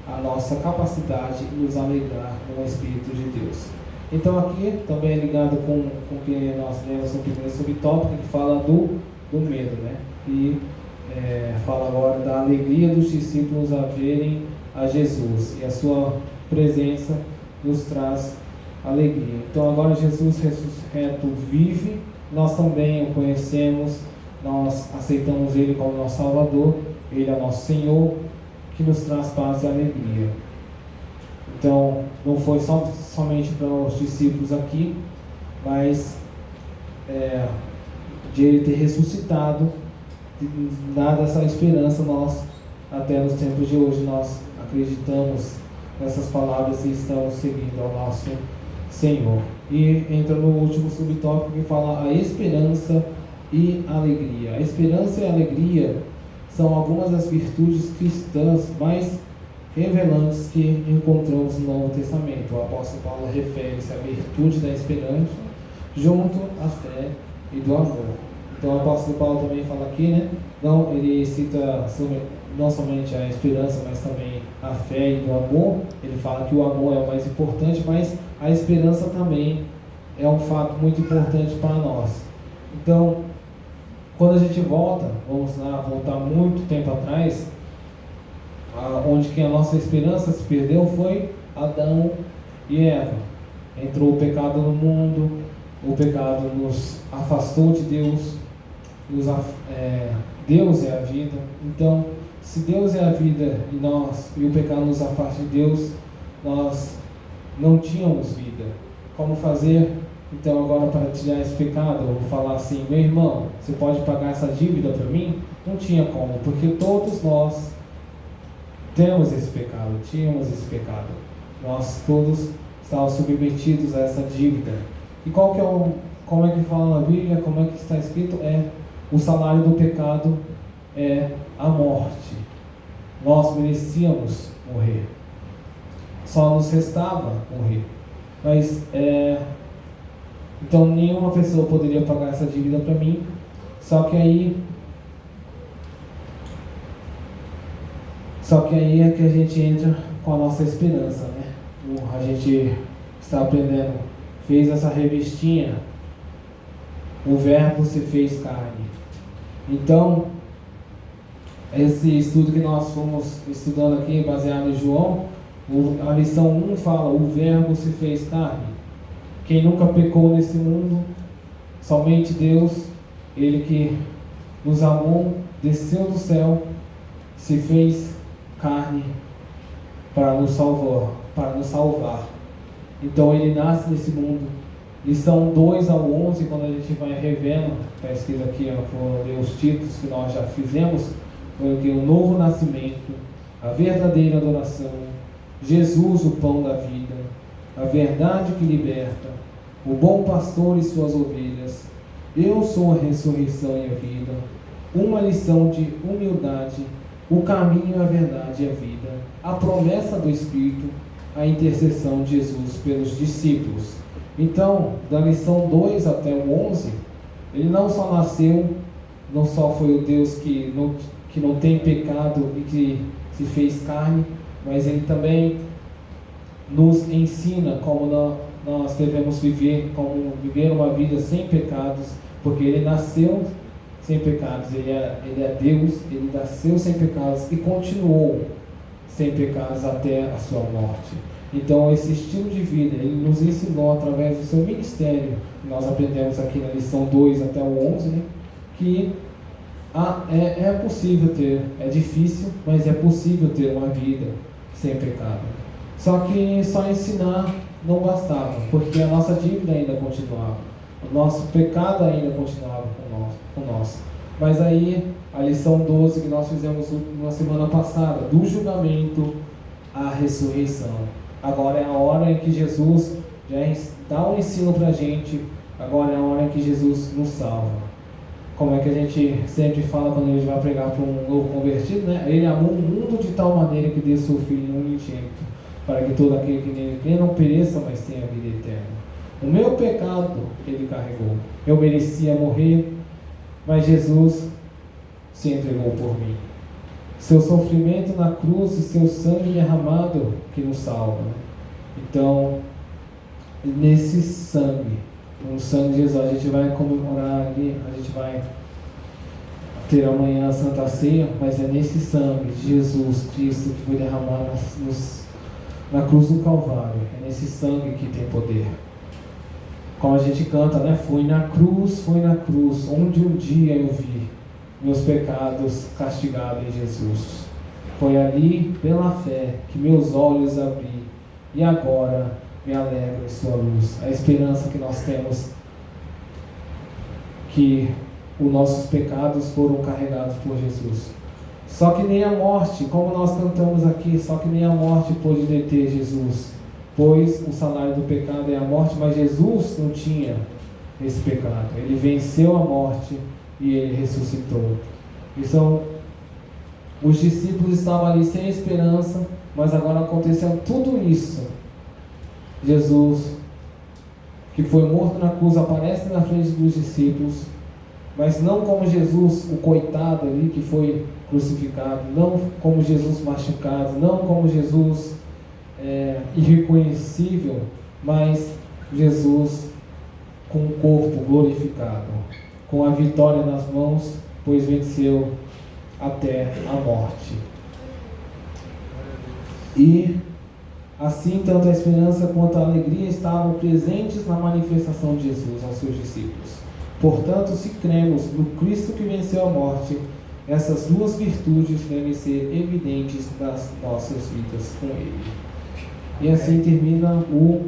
a nossa capacidade e nos alegrar no Espírito de Deus. Então aqui também é ligado com o que nós lemos no primeiro subtópico, que fala do medo, né? E fala agora da alegria dos discípulos a verem a Jesus, e a sua presença nos traz alegria. Então agora Jesus ressurreto vive, nós também o conhecemos, nós aceitamos Ele como nosso Salvador, Ele é nosso Senhor, que nos traz paz e alegria. Então não foi somente para os discípulos aqui, mas de Ele ter ressuscitado, dado essa esperança, nós, até nos tempos de hoje, nós acreditamos nessas palavras e estamos seguindo ao nosso Senhor. E entra no último subtópico que fala a esperança e a alegria. A esperança e a alegria são algumas das virtudes cristãs mais revelantes que encontramos no Novo Testamento. O apóstolo Paulo refere-se à virtude da esperança junto à fé e do amor. Então o apóstolo Paulo também fala aqui, né? Então ele cita não somente a esperança, mas também a fé e do amor. Ele fala que o amor é o mais importante, mas a esperança também é um fato muito importante para nós. Então, quando a gente volta, vamos lá, voltar muito tempo atrás, onde que a nossa esperança se perdeu foi Adão e Eva. Entrou o pecado no mundo, o pecado nos afastou de Deus, Deus é a vida. Então, se Deus é a vida e o pecado nos afasta de Deus, nós não tínhamos vida. Como fazer? Então, agora, para tirar esse pecado, eu vou falar assim: meu irmão, você pode pagar essa dívida para mim? Não tinha como, porque todos nós tínhamos esse pecado. Nós todos estávamos submetidos a essa dívida. E como é que fala na Bíblia, como é que está escrito? O salário do pecado é a morte. Nós merecíamos morrer. Só nos restava morrer. Mas, então nenhuma pessoa poderia pagar essa dívida para mim. Só que aí é que a gente entra com a nossa esperança, né? A gente está aprendendo, fez essa revistinha, o verbo se fez carne. Então, esse estudo que nós fomos estudando aqui, baseado em João, a lição 1 fala: o verbo se fez carne. Quem nunca pecou nesse mundo? Somente Deus, Ele que nos amou, desceu do céu, se fez carne para nos salvar. Então Ele nasce nesse mundo. Lição 2 ao 11, quando a gente vai revendo, está escrito aqui, vou ler os títulos que nós já fizemos, porque o novo nascimento, a verdadeira adoração, Jesus, o pão da vida, a verdade que liberta, o bom pastor e suas ovelhas, eu sou a ressurreição e a vida, uma lição de humildade, o caminho, a verdade e a vida, a promessa do Espírito, a intercessão de Jesus pelos discípulos. Então, da lição 2 até o 11, Ele não só nasceu, não só foi o Deus que não tem pecado e que se fez carne, mas Ele também nos ensina como nós devemos viver, como viver uma vida sem pecados, porque Ele nasceu sem pecados, Ele é Deus, Ele nasceu sem pecados e continuou sem pecados até a sua morte. Então, esse estilo de vida, Ele nos ensinou através do seu ministério. Nós aprendemos aqui na lição 2 até o 11, né, que é possível ter, é difícil, mas é possível ter uma vida sem pecado. Só que só ensinar não bastava, porque a nossa dívida ainda continuava, o nosso pecado ainda continuava com nós. Mas aí, a lição 12 que nós fizemos na semana passada, do julgamento à ressurreição. Agora é a hora em que Jesus já dá um ensino para a gente, agora é a hora em que Jesus nos salva. Como é que a gente sempre fala quando a gente vai pregar para um novo convertido, né? Ele amou o mundo de tal maneira que deu seu Filho unigênito, para que todo aquele que nele crê não pereça, mas tenha vida eterna. O meu pecado Ele carregou. Eu merecia morrer, mas Jesus se entregou por mim. Seu sofrimento na cruz e seu sangue derramado que nos salva. Então, nesse sangue, o sangue de Jesus, a gente vai comemorar ali, a gente vai ter amanhã a Santa Ceia, mas é nesse sangue de Jesus Cristo que foi derramado na cruz do Calvário. É nesse sangue que tem poder. Como a gente canta, né? Foi na cruz, onde um dia eu vi meus pecados castigados em Jesus. Foi ali, pela fé, que meus olhos abri, e agora me alegro em sua luz. A esperança que nós temos, que os nossos pecados foram carregados por Jesus. Só que nem a morte, como nós cantamos aqui, só que nem a morte pôde deter Jesus, pois o salário do pecado é a morte, mas Jesus não tinha esse pecado. Ele venceu a morte e ele ressuscitou. Então, os discípulos estavam ali sem esperança, mas agora aconteceu tudo isso. Jesus, que foi morto na cruz, aparece na frente dos discípulos, mas não como Jesus, o coitado ali que foi crucificado, não como Jesus machucado, não como Jesus irreconhecível, mas Jesus com o corpo glorificado, com a vitória nas mãos, pois venceu até a morte. E assim, tanto a esperança quanto a alegria estavam presentes na manifestação de Jesus aos seus discípulos. Portanto, se cremos no Cristo que venceu a morte, essas duas virtudes devem ser evidentes nas nossas vidas com Ele. E assim termina o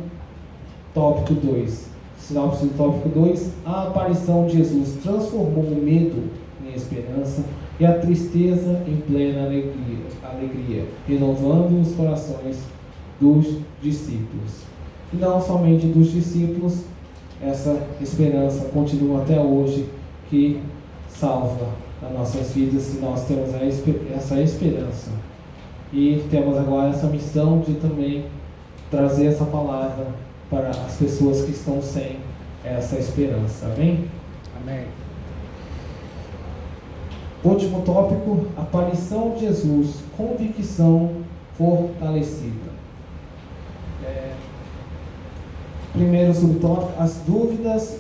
tópico 2. Sinopse do tópico 2: a aparição de Jesus transformou o medo em esperança e a tristeza em plena alegria, renovando os corações dos discípulos. E não somente dos discípulos, essa esperança continua até hoje, que salva as nossas vidas se nós temos essa esperança. E temos agora essa missão de também trazer essa palavra para as pessoas que estão sem essa esperança. Amém? Amém. Último tópico: aparição de Jesus, convicção fortalecida. Primeiro subtópico: as dúvidas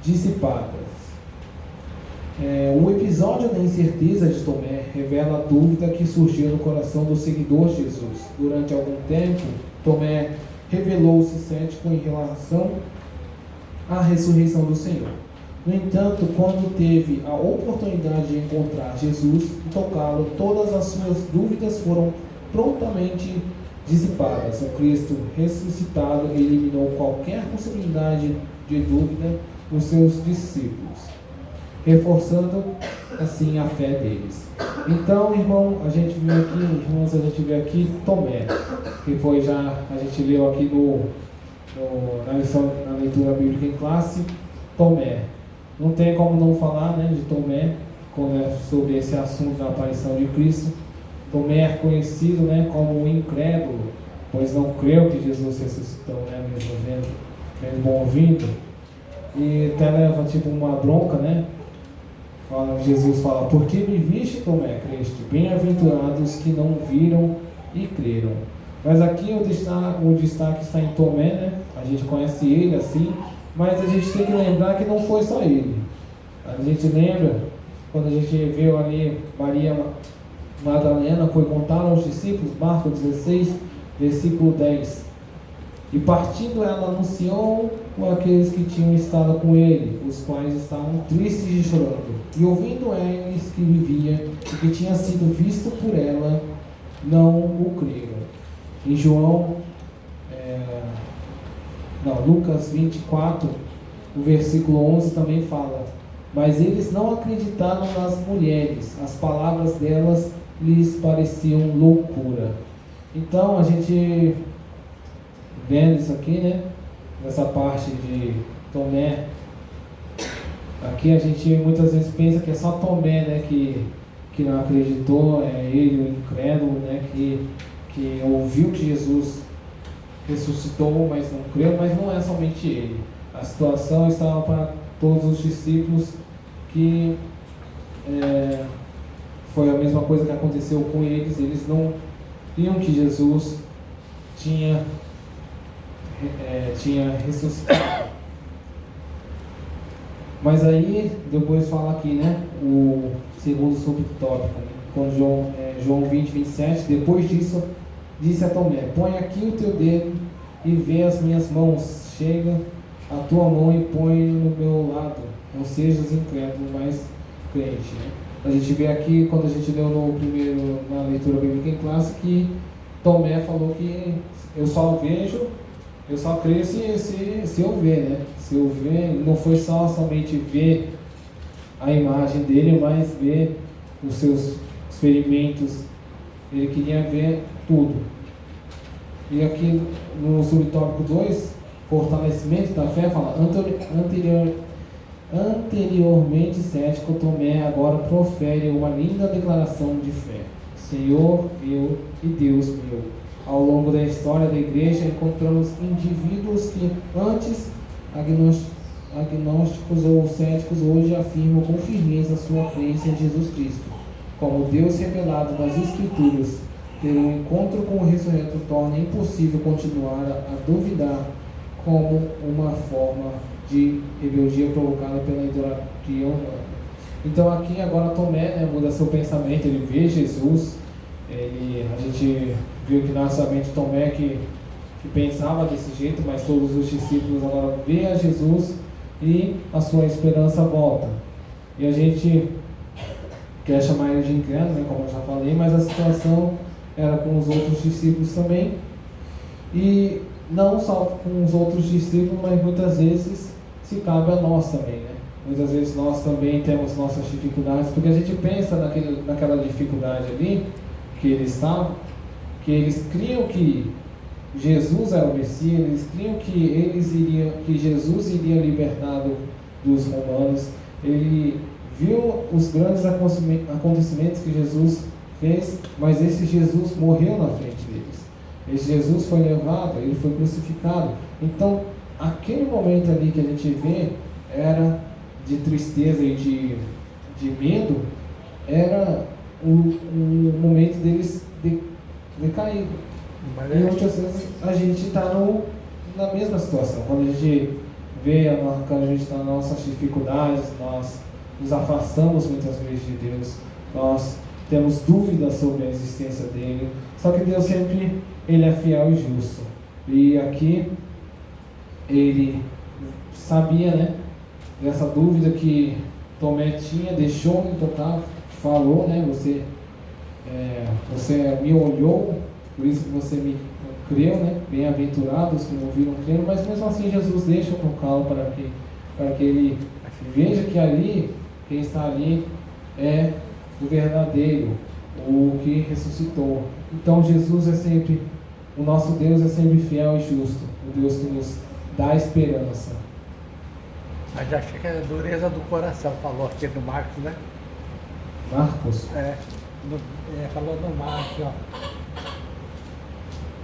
dissipadas. O episódio da incerteza de Tomé revela a dúvida que surgiu no coração do seguidor de Jesus. Durante algum tempo, Tomé revelou-se cético em relação à ressurreição do Senhor. No entanto, quando teve a oportunidade de encontrar Jesus e tocá-lo, todas as suas dúvidas foram prontamente dissipadas. O Cristo ressuscitado eliminou qualquer possibilidade de dúvida nos seus discípulos, reforçando assim a fé deles. Então, irmãos, a gente vê aqui Tomé, que foi já, a gente leu aqui na leitura bíblica em classe, Tomé. Não tem como não falar, né, de Tomé, quando é sobre esse assunto da aparição de Cristo. Tomé é conhecido, né, como o incrédulo, pois não creu que Jesus ressuscitou, né, mesmo ouvindo. E até leva tipo uma bronca, né? Jesus fala: por que me viste, Tomé, creste? Bem-aventurados que não viram e creram. Mas aqui o destaque está em Tomé, né? A gente conhece ele assim, mas a gente tem que lembrar que não foi só ele. A gente lembra quando a gente viu ali Maria Madalena foi contar aos discípulos, Marcos 16, versículo 10. E partindo ela anunciou àqueles que tinham estado com ele, os quais estavam tristes e chorando. E ouvindo eles que vivia e que tinha sido visto por ela, não o creram. Em Lucas 24, o versículo 11 também fala: mas eles não acreditaram nas mulheres, as palavras delas lhes pareciam loucura. Então, a gente vendo isso aqui, né, nessa parte de Tomé, aqui a gente muitas vezes pensa que é só Tomé, né, que não acreditou, é ele, o incrédulo, né, que ouviu que Jesus ressuscitou, mas não creu. Mas não é somente ele. A situação estava para todos os discípulos, que foi a mesma coisa que aconteceu com eles. Eles não viam que Jesus tinha ressuscitado. Mas aí depois fala aqui, né, o segundo subtópico, né, quando João 20, 27, depois disso disse a Tomé: põe aqui o teu dedo e vê as minhas mãos, chega a tua mão e põe no meu lado, não sejas incrédulo, mas crente, né? A gente vê aqui, quando a gente leu na leitura bíblica em classe, que Tomé falou que eu só creio se eu ver, né? Se eu ver, não foi somente ver a imagem dele, mas ver os seus ferimentos. Ele queria ver tudo. E aqui no subtópico 2, fortalecimento da fé, fala anteriormente cético, Tomé agora profere uma linda declaração de fé. Senhor meu e Deus meu. Ao longo da história da igreja encontramos indivíduos que antes agnósticos ou céticos hoje afirmam com firmeza sua crença em Jesus Cristo como Deus revelado nas Escrituras. Ter um encontro com o ressurreto torna impossível continuar a duvidar como uma forma de rebeldia provocada pela idolatria humana. Então aqui agora Tomé, né, muda seu pensamento, ele vê Jesus, a gente viu que na sua mente Tomé que pensava desse jeito, mas todos os discípulos agora vê a Jesus e a sua esperança volta. E a gente quer chamar ele de incrédulo, né, como eu já falei, mas a situação era com os outros discípulos também. E não só com os outros discípulos, mas muitas vezes se cabe a nós também, né? Muitas vezes nós também temos nossas dificuldades, porque a gente pensa naquela dificuldade ali que eles estavam, que eles criam que Jesus era o Messias, eles criam que Jesus iria libertar dos romanos. Ele viu os grandes acontecimentos que Jesus fez, mas esse Jesus morreu na frente deles. Esse Jesus foi levado, ele foi crucificado. Então, aquele momento ali que a gente vê era de tristeza e de medo, era um momento deles decaído. E muitas vezes a gente está na mesma situação. Quando a gente vê, quando a gente está nas nossas dificuldades, nós nos afastamos muitas vezes de Deus, nós temos dúvidas sobre a existência dele. Só que Deus sempre, ele é fiel e justo. E aqui ele sabia, né, dessa dúvida que Tomé tinha, deixou me tocar, falou, né, você me olhou, por isso que você me creu, né, bem-aventurados que não viram creram, mas mesmo assim Jesus deixa tocá-lo para que ele veja que ali, quem está ali é o verdadeiro, o que ressuscitou. Então Jesus é sempre, o nosso Deus é sempre fiel e justo, o Deus que nos dá esperança. Mas já achei que é a dureza do coração, falou aqui no Marcos, né? Marcos? Falou no Marcos, ó.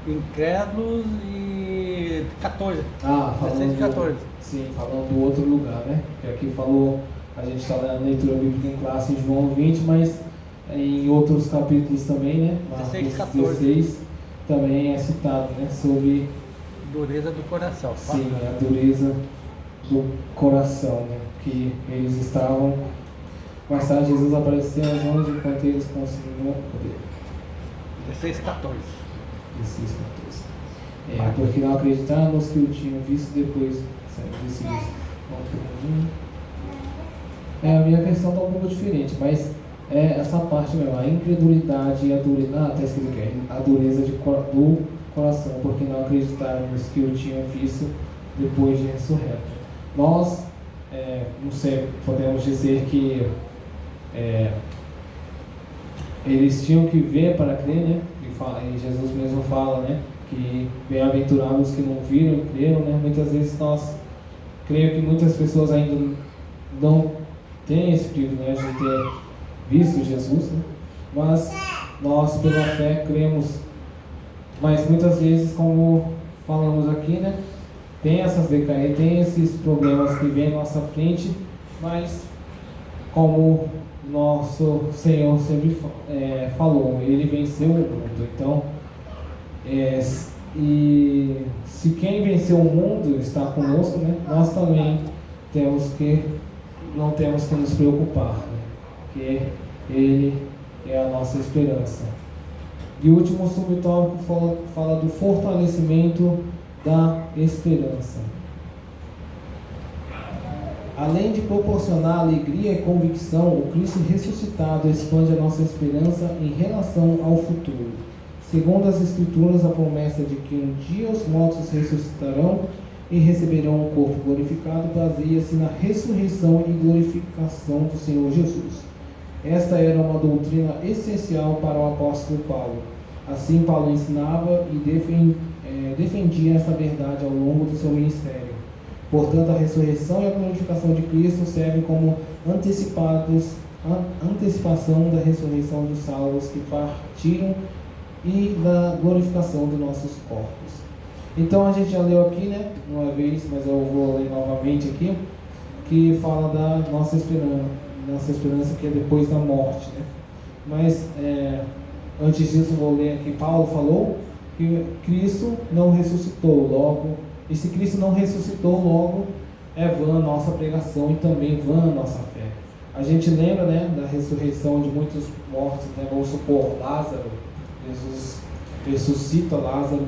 Incrédulos e 14. Falando 16 e 14. Sim, falando do outro lugar, né? Que aqui falou, a gente está na leitura bíblica em classe em João 20, mas em outros capítulos também, né? Marcos 16 e 14. 16 também é citado, né? Sobre dureza do coração. Sim, a dureza do coração, né? Que eles estavam. Mais tarde Jesus apareceu às 11 enquanto eles conseguiam poder. 16 e 14. 16 e 14. Porque não acreditaram nos que o tinham visto depois. Disse isso. A minha versão está um pouco diferente, mas é essa parte mesmo, a incredulidade e a dureza. Está escrito aqui, a dureza do coração, porque não acreditaram nos que o tinham visto depois de ressurreto. Nós, não sei, podemos dizer que eles tinham que ver para crer, né? E Jesus mesmo fala, né? Que bem-aventurados que não viram e creram, né? Muitas vezes creio que muitas pessoas ainda não têm esse privilégio de ter visto Jesus, né? Mas nós, pela fé, cremos. Mas muitas vezes, como falamos aqui, né? Tem essas decaídas, tem esses problemas que vêm à nossa frente, mas como nosso Senhor sempre falou, Ele venceu o mundo. Então, e se quem venceu o mundo está conosco, né, nós também não temos que nos preocupar, né, porque Ele é a nossa esperança. E o último subtópico fala do fortalecimento da esperança. Além de proporcionar alegria e convicção, o Cristo ressuscitado expande a nossa esperança em relação ao futuro. Segundo as Escrituras, a promessa de que um dia os mortos ressuscitarão e receberão um corpo glorificado, baseia-se na ressurreição e glorificação do Senhor Jesus. Esta era uma doutrina essencial para o apóstolo Paulo. Assim, Paulo ensinava e defendia essa verdade ao longo do seu ministério. Portanto, a ressurreição e a glorificação de Cristo servem como antecipação da ressurreição dos salvos que partiram e da glorificação dos nossos corpos. Então, a gente já leu aqui, né, uma vez, mas eu vou ler novamente aqui, que fala da nossa esperança que é depois da morte, né? Mas, antes disso, vou ler aqui, Paulo falou que Cristo não ressuscitou, logo, e se Cristo não ressuscitou, logo é vã a nossa pregação e também vã a nossa fé. A gente lembra, né, da ressurreição de muitos mortos, né? Vamos supor, Lázaro, Jesus ressuscita Lázaro,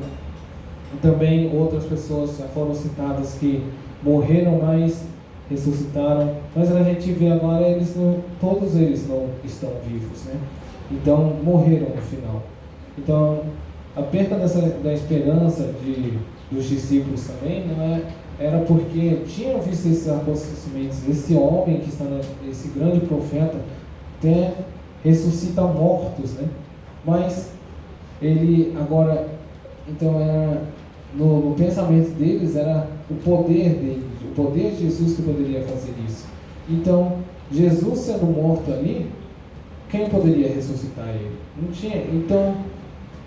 e também outras pessoas já foram citadas que morreram, mas ressuscitaram, mas a gente vê agora, todos eles não estão vivos, né? Então, morreram no final. Então, a perda da esperança dos discípulos também era porque tinham visto esses acontecimentos. Esse homem que está, esse grande profeta, até ressuscita mortos, né? Mas ele agora, então no pensamento deles era o poder dele, o poder de Jesus que poderia fazer isso. Então, Jesus sendo morto ali, quem poderia ressuscitar ele? Não tinha. Então,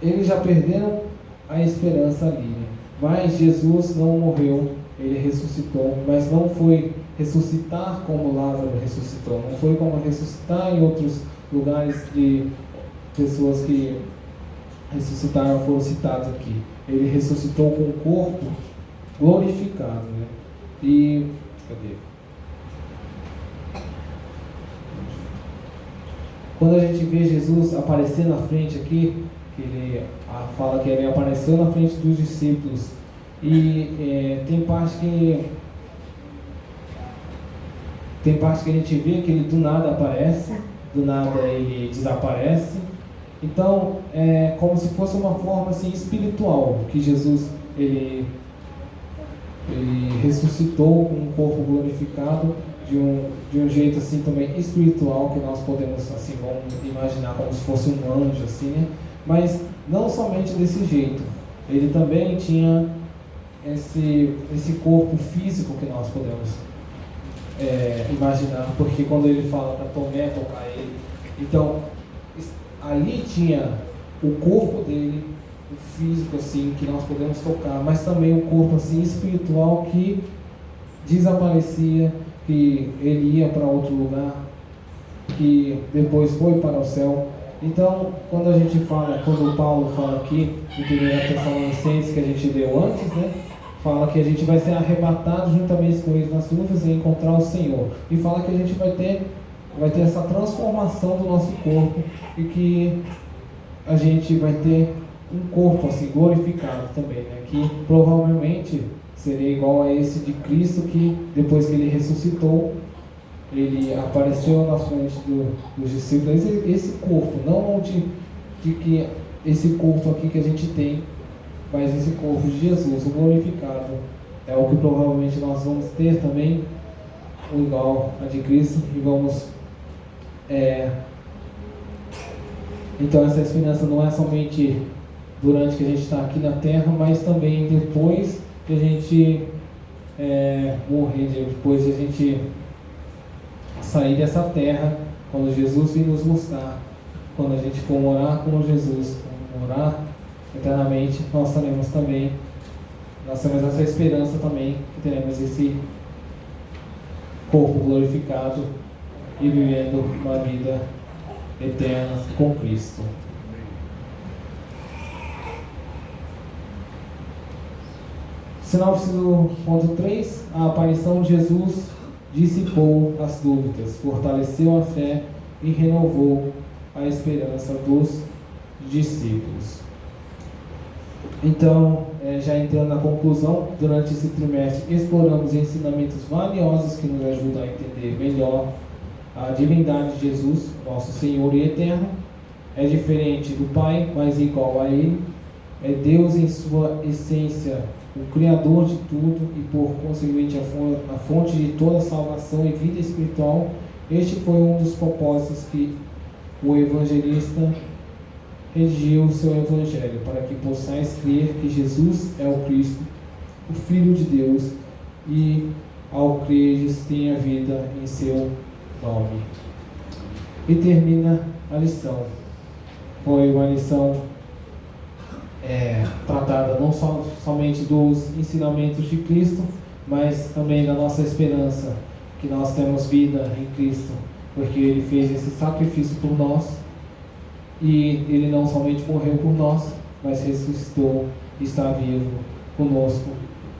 eles já perderam a esperança ali, né? Mas Jesus não morreu, ele ressuscitou, mas não foi ressuscitar como Lázaro ressuscitou, não foi como ressuscitar em outros lugares de pessoas que ressuscitaram, foram citados aqui. Ele ressuscitou com o corpo glorificado, né? E cadê? Quando a gente vê Jesus aparecer na frente aqui, ele fala que ele apareceu na frente dos discípulos, e tem parte que a gente vê que ele do nada aparece, do nada ele desaparece. Então é como se fosse uma forma assim espiritual que Jesus ele ressuscitou com um corpo glorificado de um jeito assim também espiritual, que nós podemos assim, vamos imaginar como se fosse um anjo assim, né? Mas não somente desse jeito, ele também tinha esse corpo físico que nós podemos imaginar, porque quando ele fala para Tomé tocar ele, então ali tinha o corpo dele, o físico assim, que nós podemos tocar, mas também o corpo assim espiritual que desaparecia, que ele ia para outro lugar, que depois foi para o céu. Então, quando a gente fala, quando o Paulo fala aqui em 1 Tessalonicenses, que a gente leu antes, né? Fala que a gente vai ser arrebatado juntamente com eles nas nuvens e encontrar o Senhor. E fala que a gente vai ter essa transformação do nosso corpo e que a gente vai ter um corpo assim glorificado também, né? Que provavelmente seria igual a esse de Cristo, que depois que ele ressuscitou, ele apareceu na frente dos discípulos. Esse corpo, não que esse corpo aqui que a gente tem, mas esse corpo de Jesus, o glorificado, é o que provavelmente nós vamos ter também, igual a de Cristo, e vamos então essa esperança não é somente durante que a gente está aqui na terra, mas também depois que a gente morrer, depois de a gente sair dessa terra, quando Jesus vir nos buscar, quando a gente for morar com Jesus, morar eternamente, nós teremos essa esperança também, que teremos esse corpo glorificado e vivendo uma vida eterna com Cristo. Sinopse do ponto 3, a aparição de Jesus dissipou as dúvidas, fortaleceu a fé e renovou a esperança dos discípulos. Então, já entrando na conclusão, durante esse trimestre exploramos ensinamentos valiosos que nos ajudam a entender melhor a divindade de Jesus, nosso Senhor e Eterno. É diferente do Pai, mas igual a Ele. É Deus em sua essência o Criador de tudo e, por conseguinte, a fonte de toda salvação e vida espiritual. Este foi um dos propósitos que o evangelista redigiu o seu evangelho, para que possais crer que Jesus é o Cristo, o Filho de Deus, e ao creres tenha vida em seu nome. E termina a lição. Foi uma lição tratada não somente dos ensinamentos de Cristo, mas também da nossa esperança, que nós temos vida em Cristo, porque Ele fez esse sacrifício por nós, e Ele não somente morreu por nós, mas ressuscitou e está vivo conosco.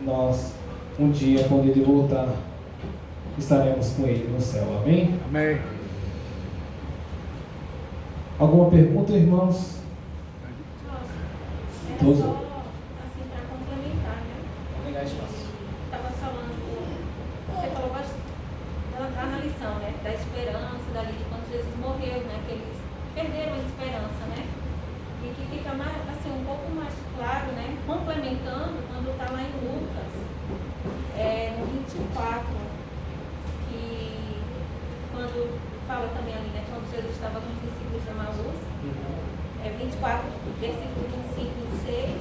Nós, um dia, quando Ele voltar, estaremos com Ele no céu. Amém? Amém. Alguma pergunta, irmãos? Era só, assim, para complementar, né? Estava falando, você falou bastante na lição, né? Da esperança, dali de quando Jesus morreu, né? Que eles perderam a esperança, né? E que fica mais, assim, um pouco mais claro, né? Complementando, quando está lá em Lucas, no 24, que quando fala também ali, né? Quando Jesus estava com os discípulos de Emaús, 24, versículo 25 e 26,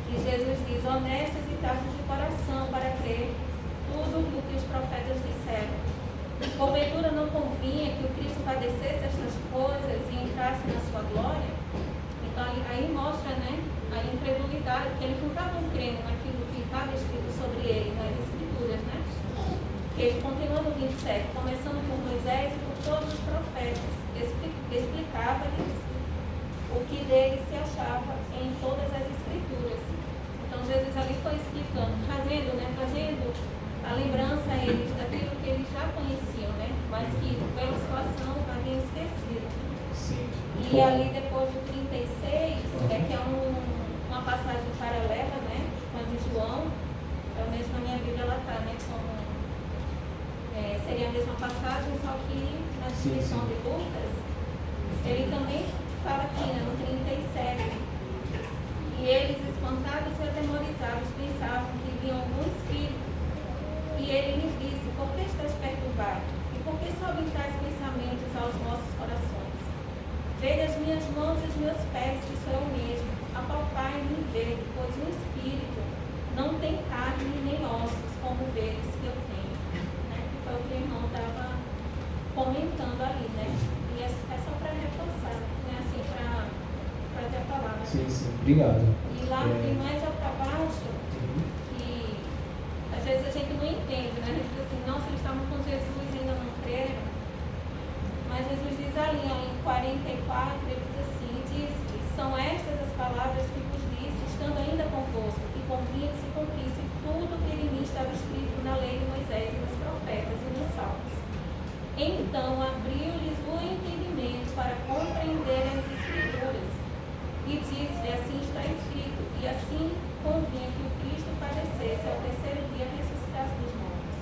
que Jesus diz: honestos e tardos de coração para crer tudo o que os profetas disseram. Porventura não convinha que o Cristo padecesse estas coisas e entrasse na sua glória? Então aí mostra, né, a incredulidade, que eles não estavam crendo naquilo que estava escrito sobre ele nas Escrituras, né? Que ele continua no 27, começando por Moisés e por todos os profetas, explicava-lhes o que dele se achava em todas as Escrituras. Então Jesus ali foi explicando, trazendo a lembrança a eles daquilo que eles já conheciam, né? Mas que pela situação haviam esquecido. Sim. E ali depois do 36, que é uma passagem paralela, né? Com a de João, pelo menos na minha Bíblia ela está, né? Como, seria a mesma passagem, só que na descrição de Lucas, ele também fala aqui, né, no 37, e eles, espantados e atemorizados, pensavam que viam algum espírito, e ele lhes disse: por que estás perturbado? E por que sobem tais pensamentos aos vossos corações? Vede as minhas mãos e os meus pés, que sou eu mesmo, apalpai e vede, pois um espírito não tem carne nem ossos, como vedes que eu tenho. Né? Que foi o que o irmão estava comentando ali, né? E é só para reforçar, né? Assim, para trazer a palavra. Sim, obrigado. E lá tem mais para baixo, que às vezes a gente não entende, né? A gente diz assim: nossa, eles estavam com Jesus e ainda não creram. Mas Jesus diz ali, ó, em 44, ele diz assim: diz que são estas as palavras que vos disse, estando ainda convosco, que convinha que se cumprisse tudo que em mim estava escrito na lei de Moisés e nos profetas e nos salmos. Então abriu-lhes o entendimento para compreender as Escrituras, e disse: assim está escrito, e assim convinha que o Cristo padecesse, ao terceiro dia ressuscitasse dos mortos.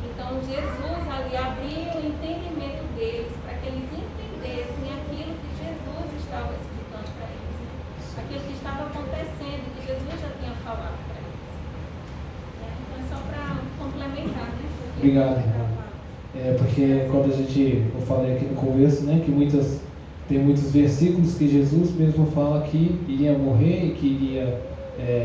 Então Jesus ali abriu o entendimento deles, para que eles entendessem aquilo que Jesus estava explicando para eles, aquilo que estava acontecendo, que Jesus já tinha falado para eles. Então é só para complementar, né? Obrigado, irmão. Porque quando eu falei aqui no começo, né, que tem muitos versículos que Jesus mesmo fala que iria morrer e que iria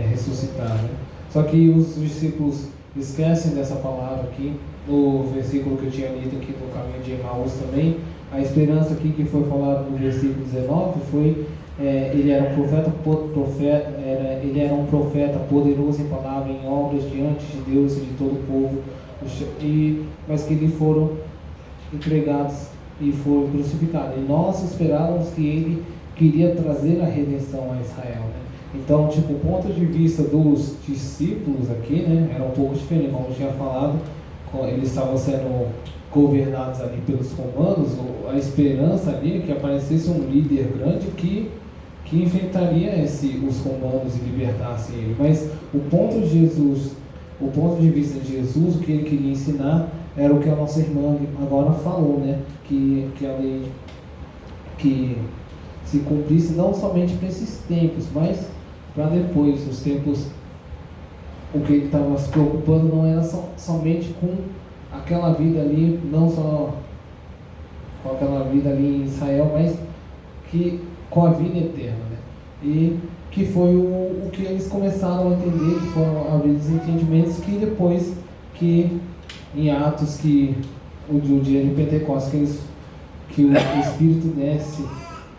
ressuscitar, né? Só que os discípulos esquecem dessa palavra aqui. No versículo que eu tinha lido aqui no caminho de Emaús também, a esperança aqui que foi falado no versículo 19 foi ele era um profeta poderoso em palavra, em obras diante de Deus e de todo o povo, mas que lhe foram entregados e foram crucificados. E nós esperávamos que ele queria trazer a redenção a Israel, né? Então, o ponto de vista dos discípulos aqui, né, era um pouco diferente. Como eu tinha falado, eles estavam sendo governados ali pelos romanos. A esperança ali é que aparecesse um líder grande que enfrentaria os romanos e libertasse ele. Mas o ponto de vista de Jesus, o que ele queria ensinar, era o que a nossa irmã agora falou, né? Que a lei que se cumprisse não somente para esses tempos, mas para depois, os tempos, o que ele estava se preocupando não era somente com aquela vida ali, não só com aquela vida ali em Israel, mas que com a vida eterna, né? E que foi o que eles começaram a entender, que foram abridos entendimentos, que depois que em Atos, que o dia de Pentecostes, que o Espírito desce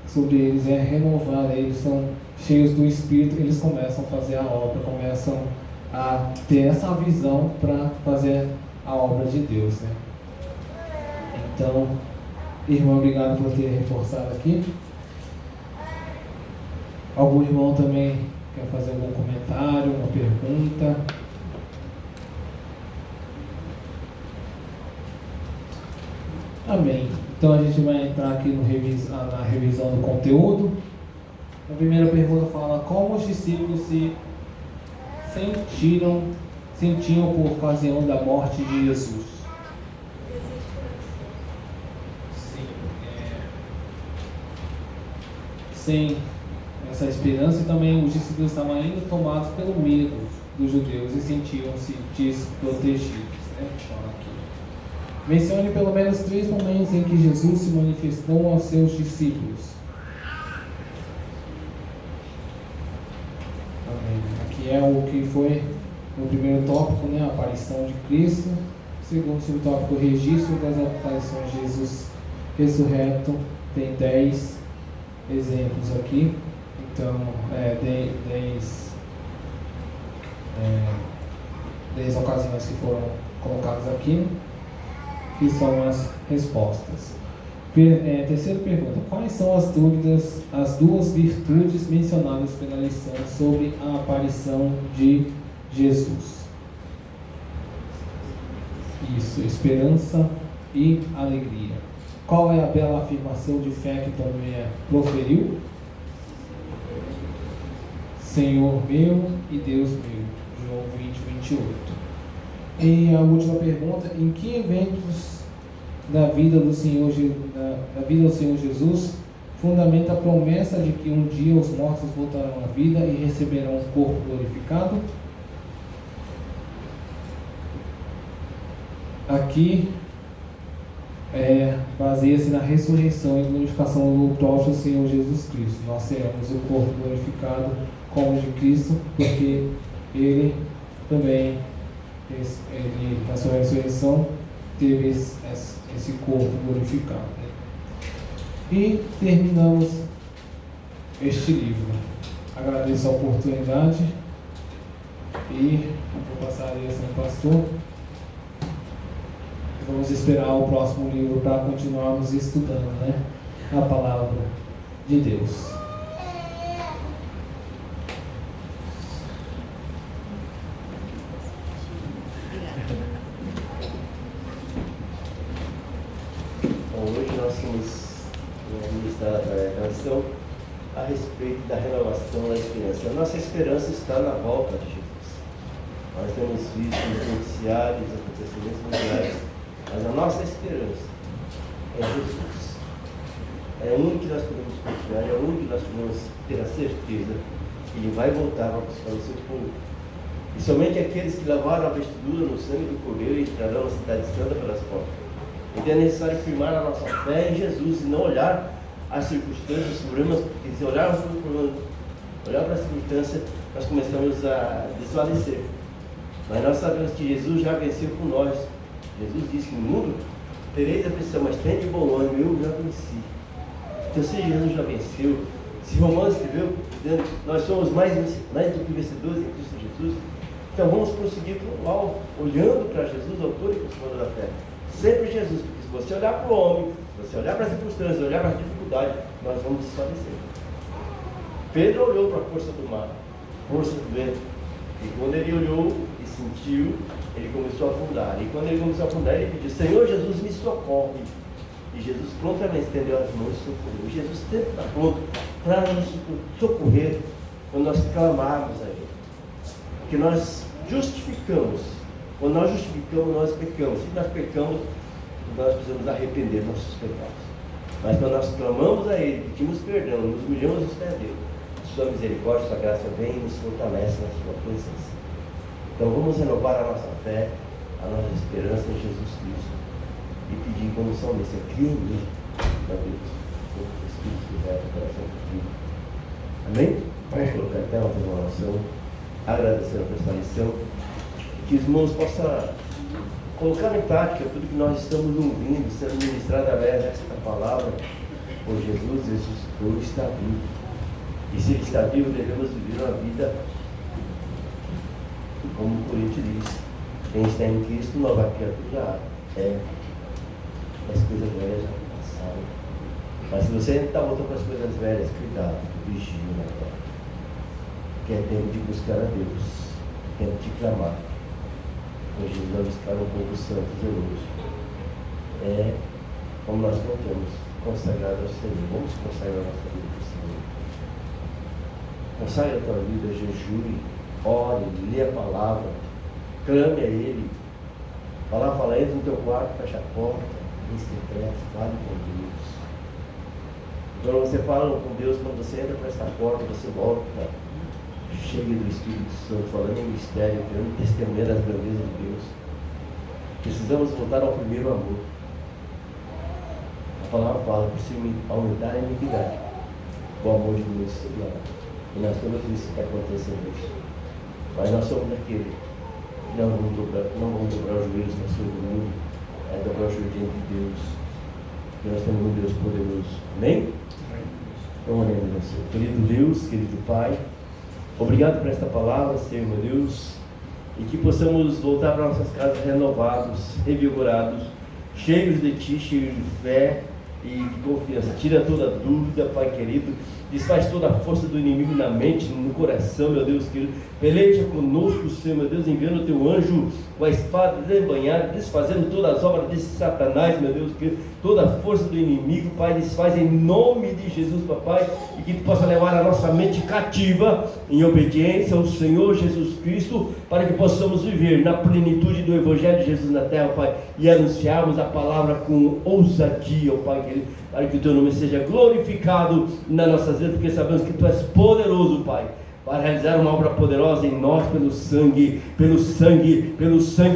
sobre eles, é renovar, eles são cheios do Espírito, eles começam a fazer a obra, começam a ter essa visão para fazer a obra de Deus, né? Então, irmão, obrigado por ter reforçado aqui. Algum irmão também quer fazer algum comentário, uma pergunta? Amém. Então a gente vai entrar aqui na revisão do conteúdo. A primeira pergunta fala: como os discípulos se sentiam por ocasião da morte de Jesus? Sem essa esperança, e também os discípulos estavam ainda tomados pelo medo dos judeus e sentiam-se desprotegidos, né? Mencione pelo menos 3 momentos em que Jesus se manifestou aos seus discípulos. Amém. Aqui é o que foi o primeiro tópico, né? A aparição de Cristo. Segundo subtópico, o registro das aparições de Jesus ressurreto. Tem 10 exemplos aqui. Então, 10 ocasiões que foram colocadas aqui, que são as respostas. Terceira pergunta: quais são as duas virtudes mencionadas pela lição sobre a aparição de Jesus? Isso, esperança e alegria. Qual é a bela afirmação de fé que Tomé proferiu? Senhor meu e Deus meu. João 20:28. E a última pergunta: em que eventos da vida do Senhor Jesus fundamenta a promessa de que um dia os mortos voltarão à vida e receberão um corpo glorificado? Aqui baseia-se na ressurreição e glorificação do próprio Senhor Jesus Cristo. Nós teremos o corpo glorificado como o de Cristo, porque Ele também, na sua ressurreição, teve esse corpo glorificado, né? E terminamos este livro. Agradeço a oportunidade e vou passar a lição ao pastor. Vamos esperar o próximo livro para continuarmos estudando, né? A palavra de Deus. Hoje nós vamos ministrar a canção a respeito da renovação da esperança. A nossa esperança está na volta de Jesus. Nós temos visto nos noticiários, acontecimentos mundiais, mas a nossa esperança é Jesus. É o único que nós podemos confiar, é o único que nós podemos ter a certeza que Ele vai voltar para buscar o seu povo. E somente aqueles que lavaram a vestidura no sangue do Cordeiro entrarão na cidade santa pelas portas. Então é necessário firmar a nossa fé em Jesus e não olhar as circunstâncias, os problemas, porque se olharmos para o problema, olhar para a circunstância, nós começamos a desfalecer. Mas nós sabemos que Jesus já venceu por nós. Jesus disse que no mundo tereis aflição, mas tem de bom ânimo, eu já venci. Então se Jesus já venceu, se Romanos escreveu dizendo que nós somos mais do que vencedores em Cristo Jesus, então vamos prosseguir para o alvo, olhando para Jesus, autor e consumador da fé. Sempre Jesus, porque se você olhar para o homem, se você olhar para as circunstâncias, olhar para as dificuldades, nós vamos desfalecer. Pedro olhou para a força do mar, força do vento, e quando ele olhou e sentiu, ele começou a afundar. E quando ele começou a afundar, ele pediu: Senhor Jesus, me socorre. E Jesus prontamente estendeu as mãos e socorreu. E Jesus sempre está pronto para nos socorrer quando nós clamarmos a Ele. Porque nós justificamos. Quando nós justificamos, nós pecamos. Se nós pecamos, nós precisamos arrepender dos nossos pecados. Mas quando nós clamamos a Ele, pedimos perdão, nos humilhamos aos pés dele, sua misericórdia, sua graça vem e nos fortalece na sua presença. Então vamos renovar a nossa fé, a nossa esperança em Jesus Cristo e pedir como salmista, crie em mim, meu Deus, o Espírito de reto, coração contigo. Amém? Vamos colocar até uma oração, agradecendo por esta lição, que os irmãos possam colocar em prática tudo que nós estamos ouvindo, sendo ministrado através desta palavra. Por Jesus ressuscitou e está vivo. E se Ele está vivo, devemos viver uma vida, como o Coríntios diz, quem está em Cristo, nova criatura é. As coisas velhas já passaram. Mas se você está voltando para as coisas velhas, cuidado, vigia na terra. Que é tempo de buscar a Deus, tempo de clamar. Hoje nós vamos buscar um povo santo e zeloso. É como nós cantamos, consagrado ao Senhor. Vamos consagrar a nossa vida ao Senhor. Consagre a tua vida, jejue, ore, lê a palavra, clame a Ele. A palavra fala, entra no teu quarto, fecha a porta, em secreto, fale com Deus. Quando você fala com Deus, quando você entra por essa porta, você volta cheio do Espírito Santo, falando em mistério, querendo testemunhar das grandezas de Deus. Precisamos voltar ao primeiro amor. A palavra fala que se aumentar a iniquidade, o amor de Deus se lá. E nós temos visto que está acontecendo isso. Mas nós somos daquele que não vamos dobrar os joelhos para o mundo, é dobrar o joelho diante de Deus. E nós temos um Deus poderoso. Amém? Então, oremos ao Senhor. Querido Deus, querido Pai, obrigado por esta palavra, Senhor, meu Deus, e que possamos voltar para nossas casas renovados, revigorados, cheios de Ti, cheios de fé e de confiança. Tira toda dúvida, Pai querido, desfaz toda a força do inimigo na mente, no coração, meu Deus querido. Peleja conosco, Senhor, meu Deus, enviando o Teu anjo com a espada desembanhada, desfazendo todas as obras desse Satanás, meu Deus querido. Toda a força do inimigo, Pai, desfaz em nome de Jesus, Papai, e que Tu possa levar a nossa mente cativa em obediência ao Senhor Jesus Cristo, para que possamos viver na plenitude do Evangelho de Jesus na terra, Pai, e anunciarmos a palavra com ousadia, Pai querido, para que o Teu nome seja glorificado nas nossas vidas, porque sabemos que Tu és poderoso, Pai, para realizar uma obra poderosa em nós, pelo sangue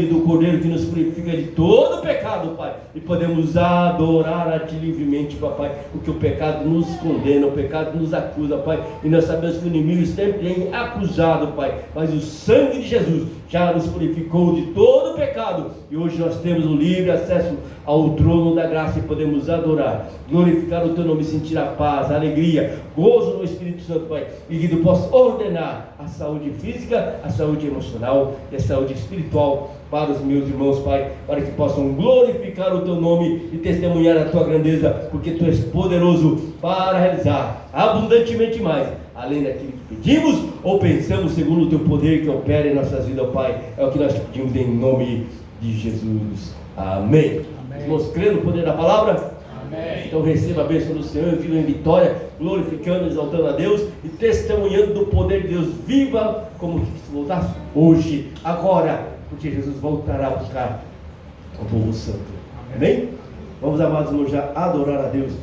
do Cordeiro que nos purifica de todo pecado, Pai, e podemos adorar a Ti livremente, Papai, porque o pecado nos condena, o pecado nos acusa, Pai, e nós sabemos que o inimigo sempre tem acusado, Pai, mas o sangue de Jesus já nos purificou de todo pecado, e hoje nós temos um livre acesso ao trono da graça e podemos adorar, glorificar o Teu nome, sentir a paz, a alegria, gozo no Espírito Santo, Pai, e que Tu possas ordenar a saúde física, a saúde emocional e a saúde espiritual para os meus irmãos, Pai, para que possam glorificar o Teu nome e testemunhar a Tua grandeza, porque Tu és poderoso para realizar abundantemente mais, além daquilo que pedimos ou pensamos, segundo o Teu poder que opera em nossas vidas, Pai. É o que nós pedimos em nome de Jesus. Amém. Irmãos, crendo no poder da palavra? Amém. Então receba a bênção do Senhor, viva em vitória, glorificando, exaltando a Deus e testemunhando do poder de Deus. Viva como se voltasse hoje, agora, porque Jesus voltará a buscar o povo santo. Amém? Vamos, amados irmãos, já adorar a Deus.